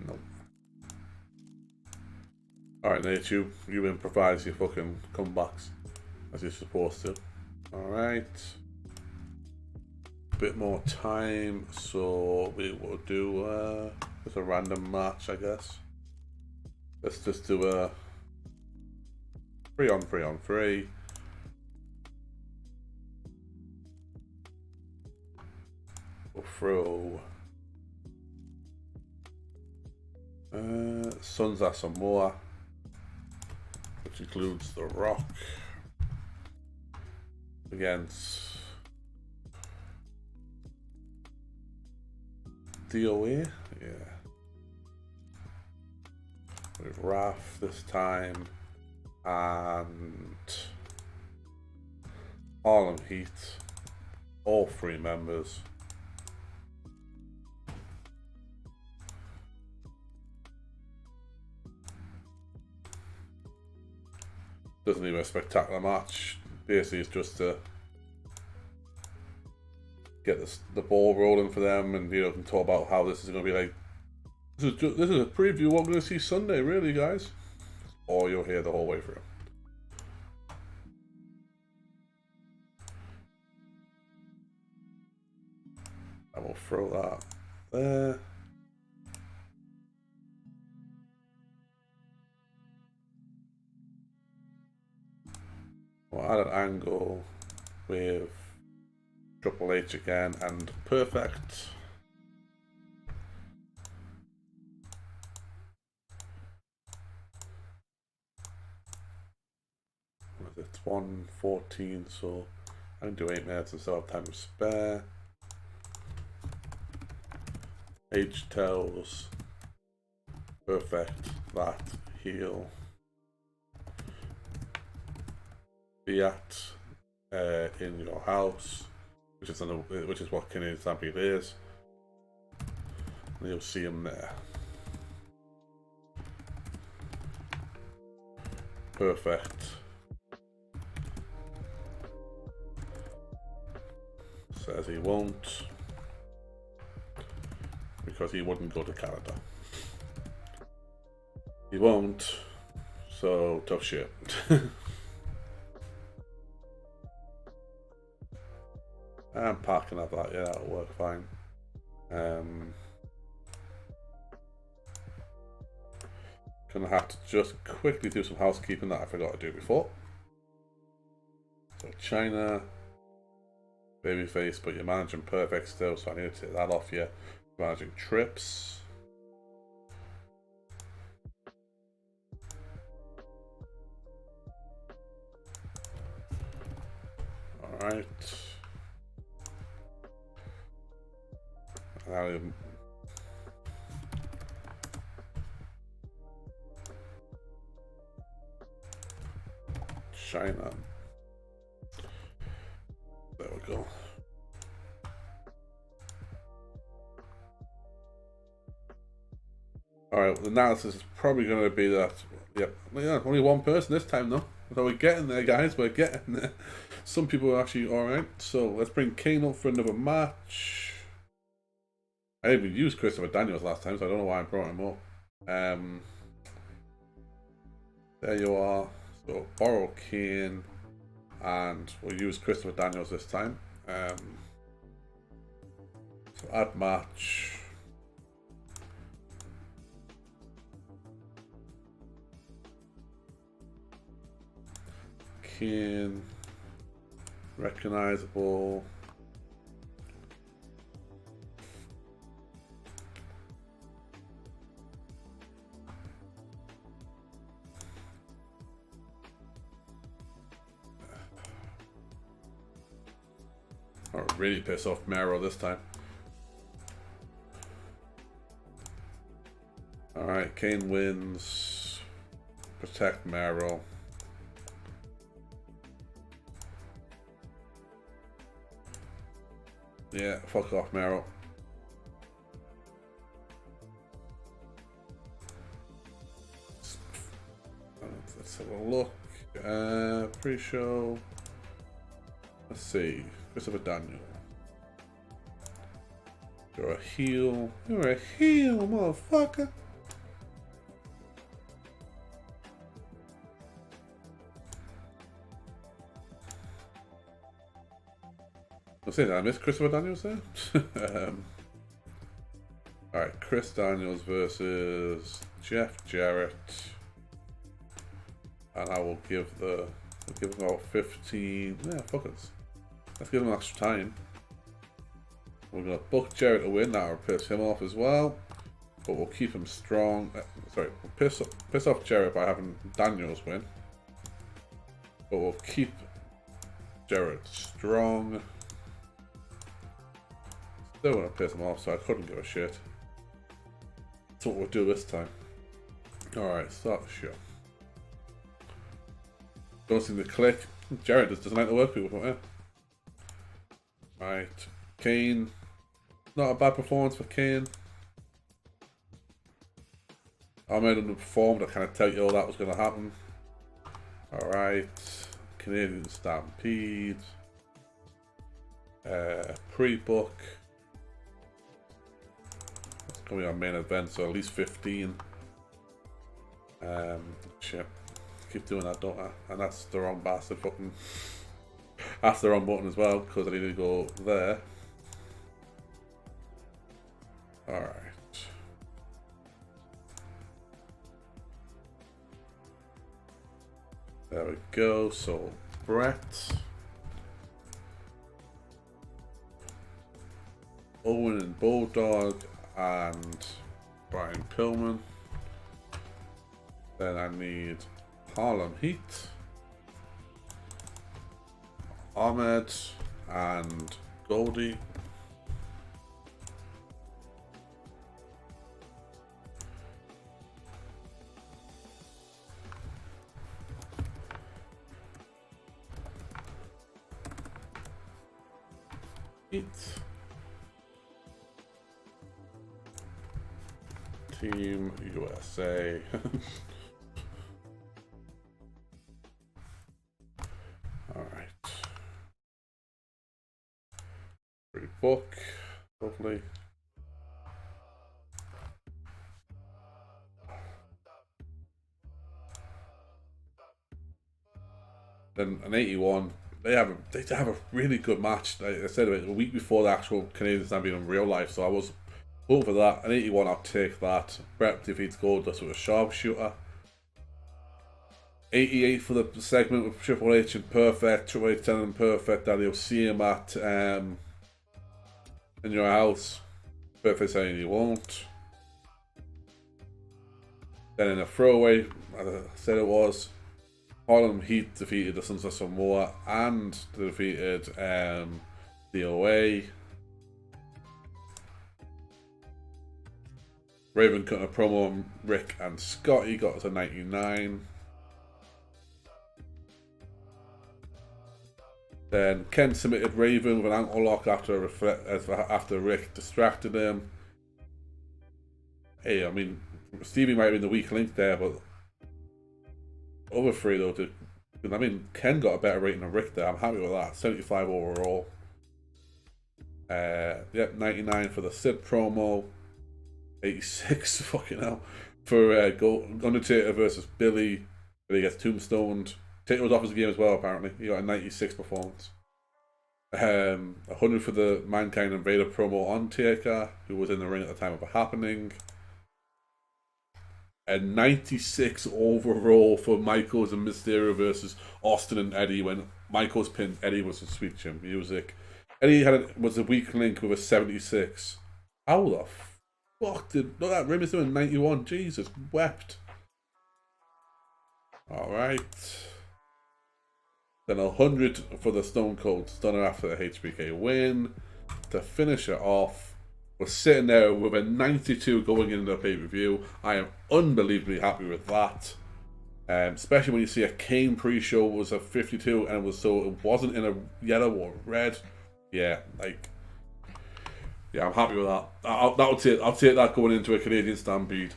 Nope. Alright, Nate, you improvise your fucking comebacks as you're supposed to. Alright. Bit more time, so we will do just a random match, I guess. Let's just do a 3-on-3-on-3. We'll throw Sons of Samoa, which includes The Rock, against DOA, yeah, with Raph this time, and Harlem Heat, all 3 members. Doesn't even a spectacular match. Basically, it's just to get the ball rolling for them, and can talk about how this is going to be like. This is a preview of what we're going to see Sunday, really, guys. Or you'll hear the whole way through. And we'll throw that there. We'll add an angle with Triple H again, and perfect. It's 1:14, so I can do 8 minutes and still have time to spare. Age tells. Perfect. That. Heal. Fiat in your house, which is what Canadian Stampede is. And you'll see him there. Perfect. Says he won't, because he wouldn't go to Canada. He won't, so tough shit. I'm parking up that, yeah, that'll work fine. Gonna have to just quickly do some housekeeping that I forgot to do before. So China, babyface, but you're managing perfect still, so I need to take that off you. Managing trips. Alright. China. There we go. Alright, well, the analysis is probably going to be that, yeah, only one person this time though. So we're getting there, guys, we're getting there. Some people are actually alright, so let's bring Kane up for another match. I didn't even use Christopher Daniels last time, so I don't know why I brought him up. There you are. So borrow Kane, and we'll use Christopher Daniels this time. So add match. Kane, recognizable. I'll really piss off Mero this time. Alright, Kane wins. Protect Mero. Yeah, fuck off, Mero. Let's have a look. Pre-show. Let's see. Christopher Daniel. You're a heel. You're a heel, motherfucker. I'll say that I missed Christopher Daniels there. Alright, Chris Daniels versus Jeff Jarrett. And I will give him about 15. Yeah, fuck it. Let's give him extra time. We're gonna book Jarrett to win. That'll piss him off as well, but we'll keep him strong. Sorry, we'll piss off Jarrett by having Daniels win, but we'll keep Jarrett strong. Still gonna piss him off, so I couldn't give a shit. That's what we'll do this time. Alright, start the show. Don't seem to click. Jarrett just doesn't like to work people, yeah. Right, Kane. Not a bad performance for Kane. I made him perform. I kind of tell you all that was going to happen. Alright, Canadian Stampede. Pre-book. It's going to be our main event, so at least 15. Shit. Keep doing that, don't I? And that's the wrong bastard fucking. That's the wrong button as well, because I need to go there. Alright. There we go. So, Brett. Owen and Bulldog and Brian Pillman. Then I need Harlem Heat. Ahmed and Goldie. Heat. Team USA. Alright. Free book, hopefully. Then an 81. They have a really good match. Like I said, a week before the actual Canadian Stampede in real life, so I was hoping for that. An 81, I'll take that. Brett defeats Goldust with a sharpshooter. 88 for the segment with Triple H and Perfect. Triple H telling him Perfect that he'll see him at in your house. Perfect saying he won't. Then in a throwaway, as I said it was, Harlem Heat defeated the Sons of Samoa and defeated DOA. Raven cutting a promo on Rick and Scotty, got us a 99. Then Ken submitted Raven with an ankle lock after Rick distracted him. Hey, I mean, Stevie might have been the weak link there, but over 3 though. I mean, Ken got a better rating than Rick there. I'm happy with that. 75 overall. Yep, 99 for the Sid promo. 86, fucking hell, for Undertaker versus Billy. Billy gets tombstoned. Taker was off his game as well, apparently. He got a 96 performance. 100 for the Mankind Invader promo on Taker, who was in the ring at the time of it happening. And 96 overall for Michaels and Mysterio versus Austin and Eddie when Michaels pinned Eddie with some sweet chin music. Eddie was a weak link with a 76. How the fuck did... Look at that, Rim is doing 91. Jesus, wept. Alright. Then 100 for the Stone Cold Stunner after the HBK win. To finish it off, we're sitting there with a 92 going into the pay-per-view. I am unbelievably happy with that. Especially when you see a Kane pre-show was a 52 and it wasn't in a yellow or red. Yeah, like... Yeah, I'm happy with that. I'll take that going into a Canadian Stampede.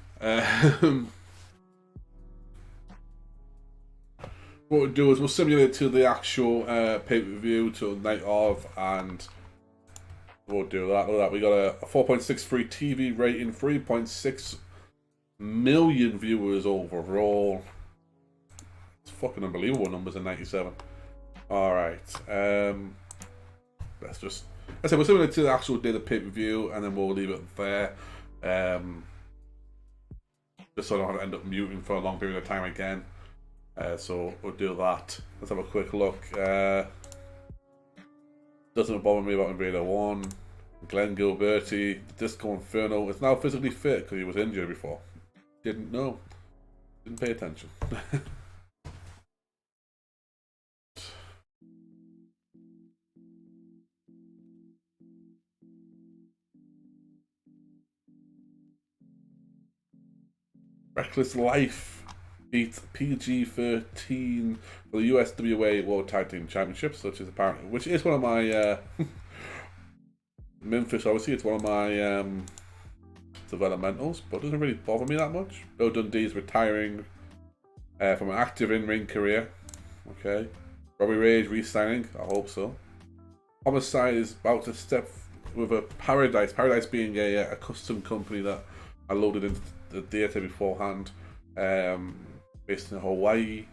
What we'll do is we'll simulate to the actual pay-per-view to the night of, and we'll do that. Look at that. We got a 4.63 TV rating, 3.6 million viewers overall. It's fucking unbelievable numbers in 97. Alright. Let's just... I said we'll simulate to the actual day of the pay-per-view, and then we'll leave it there. Just so I don't have to end up muting for a long period of time again. So we'll do that. Let's have a quick look. Doesn't bother me about Invader 1. Glenn Gilberti, Disco Inferno is now physically fit because he was injured before. Didn't know. Didn't pay attention. Reckless Life beat PG-13 for the USWA World Tag Team Championships, which is one of my Memphis. Obviously, it's one of my developmentals, but it doesn't really bother me that much. Bill Dundee's retiring from an active in-ring career. Okay, Robbie Rage re-signing. I hope so. Homicide is about to step with a Paradise. Paradise being a custom company that I loaded into the data beforehand, based in Hawaii.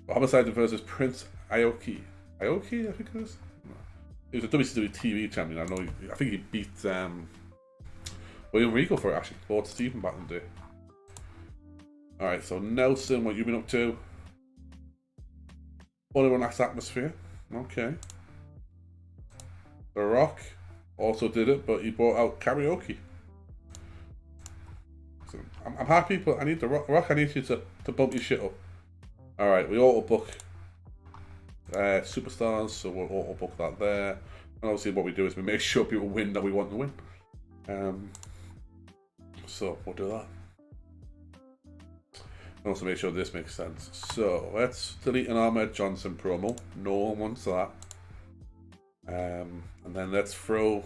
Homicide versus Prince Aoki. Aoki, I think it is. He was a WCW TV champion. I think he beat William Regal for it, actually. Lord Stephen back in the day. Alright, so Nelson, what you been up to? Only one last atmosphere. Okay. The Rock also did it, but he brought out karaoke. So I'm happy, but I need the Rock. I need you to bump your shit up. All right, we auto book superstars, so we'll auto book that there. And obviously, what we do is we make sure people win that we want to win. So we'll do that. And also make sure this makes sense. So let's delete an Ahmed Johnson promo. No one wants that. And then let's throw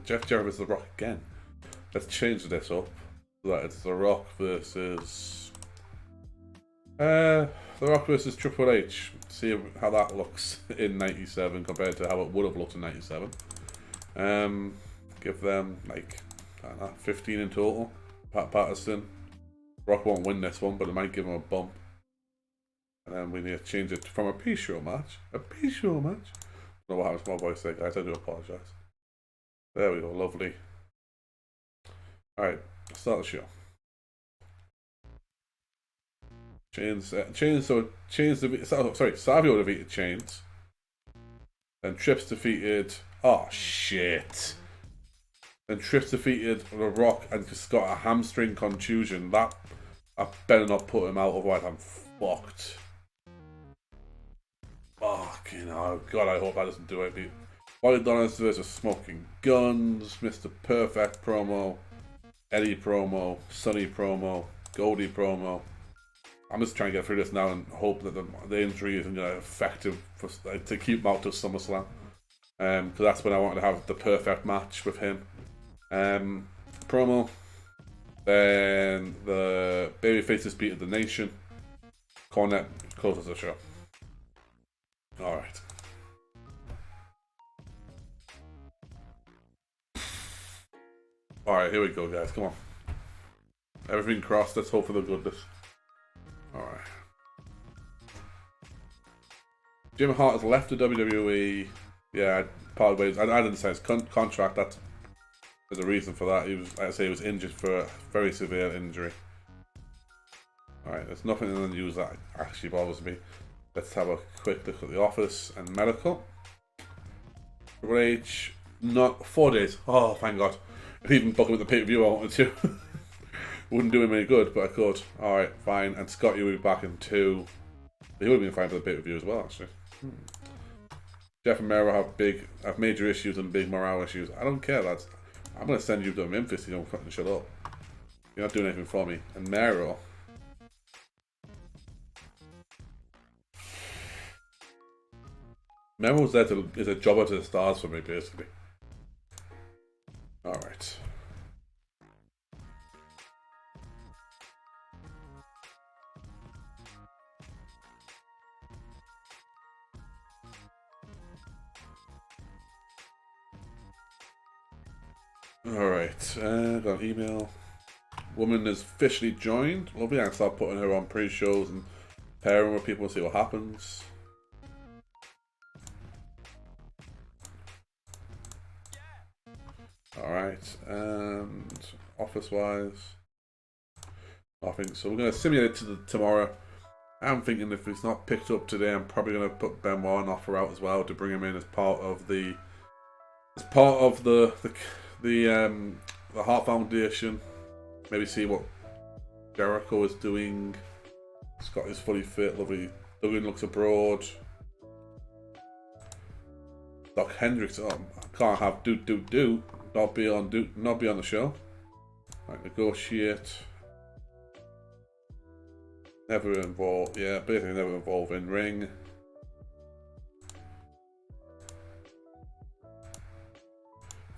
Jeff Jarrett versus The Rock again. Let's change this up so that it's The Rock versus Triple H. See how that looks in '97 compared to how it would have looked in '97. Give them like, I don't know, 15 in total. Pat Patterson. Rock won't win this one, but it might give him a bump. And then we need to change it from a pre-show match. I don't know what happens to my voice there, guys. I do apologise. There we go. Lovely. Alright, start the show. Savio defeated Chains. Then Trips defeated... Oh, shit. Then Trips defeated The Rock and just got a hamstring contusion. That... I better not put him out, otherwise I'm fucked. Fucking hell. God, I hope that doesn't do it. Wally Donis versus Smoking Guns, Mr. Perfect promo, Eddie promo, Sonny promo, Goldie promo. I'm just trying to get through this now and hope that the injury isn't effective to keep him out to SummerSlam. Because that's when I wanted to have the perfect match with him. Promo. Then the babyface defeated the Nation. Cornette closes the show. Alright. Alright, here we go, guys. Come on. Everything crossed. Let's hope for the goodness. Alright. Jim Hart has left the WWE. Yeah, part ways. I didn't say his contract. There's a reason for that. He was injured for a very severe injury. Alright, there's nothing in the news that actually bothers me. Let's have a quick look at the office and medical. Triple H, not 4 days. Oh, thank God. I could even book him at the pay-per-view I wanted to. Wouldn't do him any good, but I could. Alright, fine. And Scott, you will be back in 2. He would have been fine for the pay-per-view as well, actually. Jeff and Mero have major issues and big morale issues. I don't care, lads. I'm going to send you to Memphis if you don't fucking shut up. You're not doing anything for me. And Mero... Mero's there is a jobber to the stars for me, basically. Alright. Alright, got an email. Woman is officially joined. Lovely, I can start putting her on pre-shows and pairing with people and see what happens. Alright, and office-wise, nothing. So we're going to simulate it tomorrow. I'm thinking if it's not picked up today, I'm probably going to put Benoit an offer out as well to bring him in as part of the Heart Foundation. Maybe see what Jericho is doing. Scott is fully fit. Lovely. Duggan looks abroad. Doc Hendricks. Oh, I can't have do. Not be on the show. Right, negotiate. Never involve. Yeah, basically never involve in ring.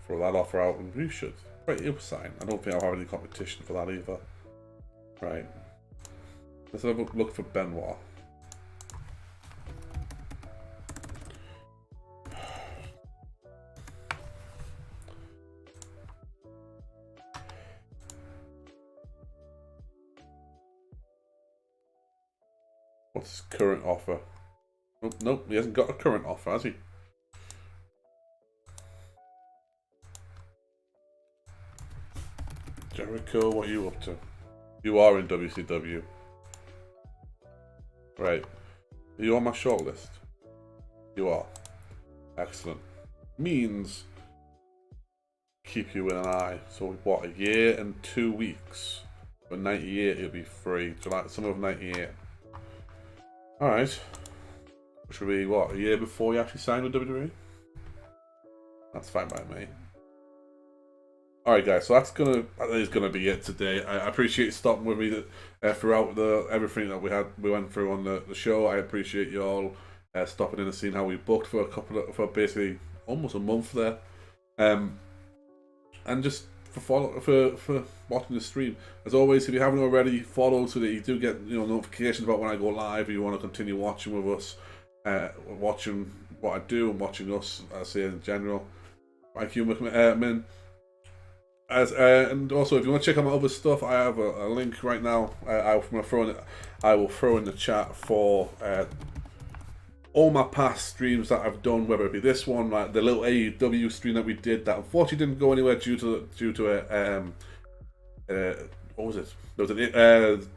Throw that offer out, and we should. Right, he'll sign. I don't think I'll have any competition for that either. Right. Let's have a look for Benoit. What's his current offer? Nope, he hasn't got a current offer, has he? Jericho, what are you up to? You are in WCW. Right. Are you on my shortlist? You are. Excellent. Means keep you in an eye. So what, a year and 2 weeks? For 98 it'll be free. July, summer of 98. Alright. Which will be what, a year before you actually sign with WWE? That's fine by me. Alright guys, so that is gonna be it today. I appreciate you stopping with me throughout everything that we went through on the show. I appreciate you all stopping in and seeing how we booked for basically almost a month there, and just for watching the stream. As always, if you haven't already, follow so that you do get notifications about when I go live. If you want to continue watching with us, watching what I do and watching us, I say in general. Thank you, Min. And also, if you want to check out my other stuff, I have a link right now. I will throw in the chat for all my past streams that I've done, whether it be this one, like the little AEW stream that we did, that unfortunately didn't go anywhere due to what was it? There was an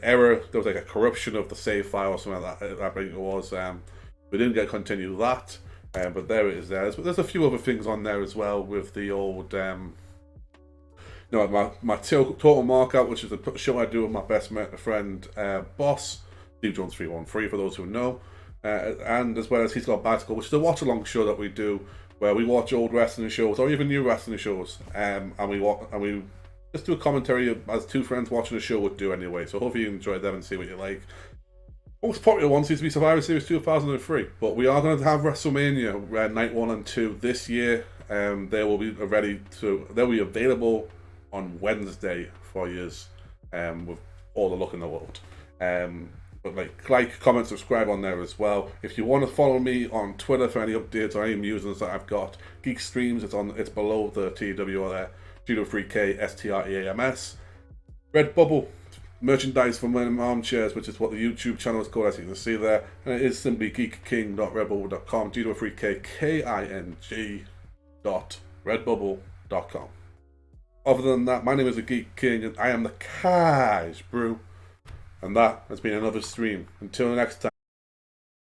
error. There was like a corruption of the save file or something like that. I think it was. We didn't get continue that, but there it is. There's a few other things on there as well with the old. My Total Markout, which is a show I do with my best friend Boss, Steve Jones 313 for those who know. And as well as He's Got Bicycle, which is a watch-along show that we do, where we watch old wrestling shows or even new wrestling shows, and we just do a commentary as two friends watching a show would do anyway. So hopefully you enjoy them and see what you like. Most popular one seems to be Survivor Series 2003, but we are going to have WrestleMania Night 1 and 2 this year. They will be they'll be available on Wednesday for you, with all the luck in the world. But like, comment, subscribe on there as well. If you want to follow me on Twitter for any updates or any musings that I've got, Geek Streams, it's below the TW there, Judo3K STREAMS. Redbubble, merchandise from Winning Armchairs, which is what the YouTube channel is called, as you can see there, and it is simply geekking.redbubble.com, Judo3K KING.redbubble.com. Other than that, my name is the Geek King, and I am the Kaijbrew. And that has been another stream. Until next time.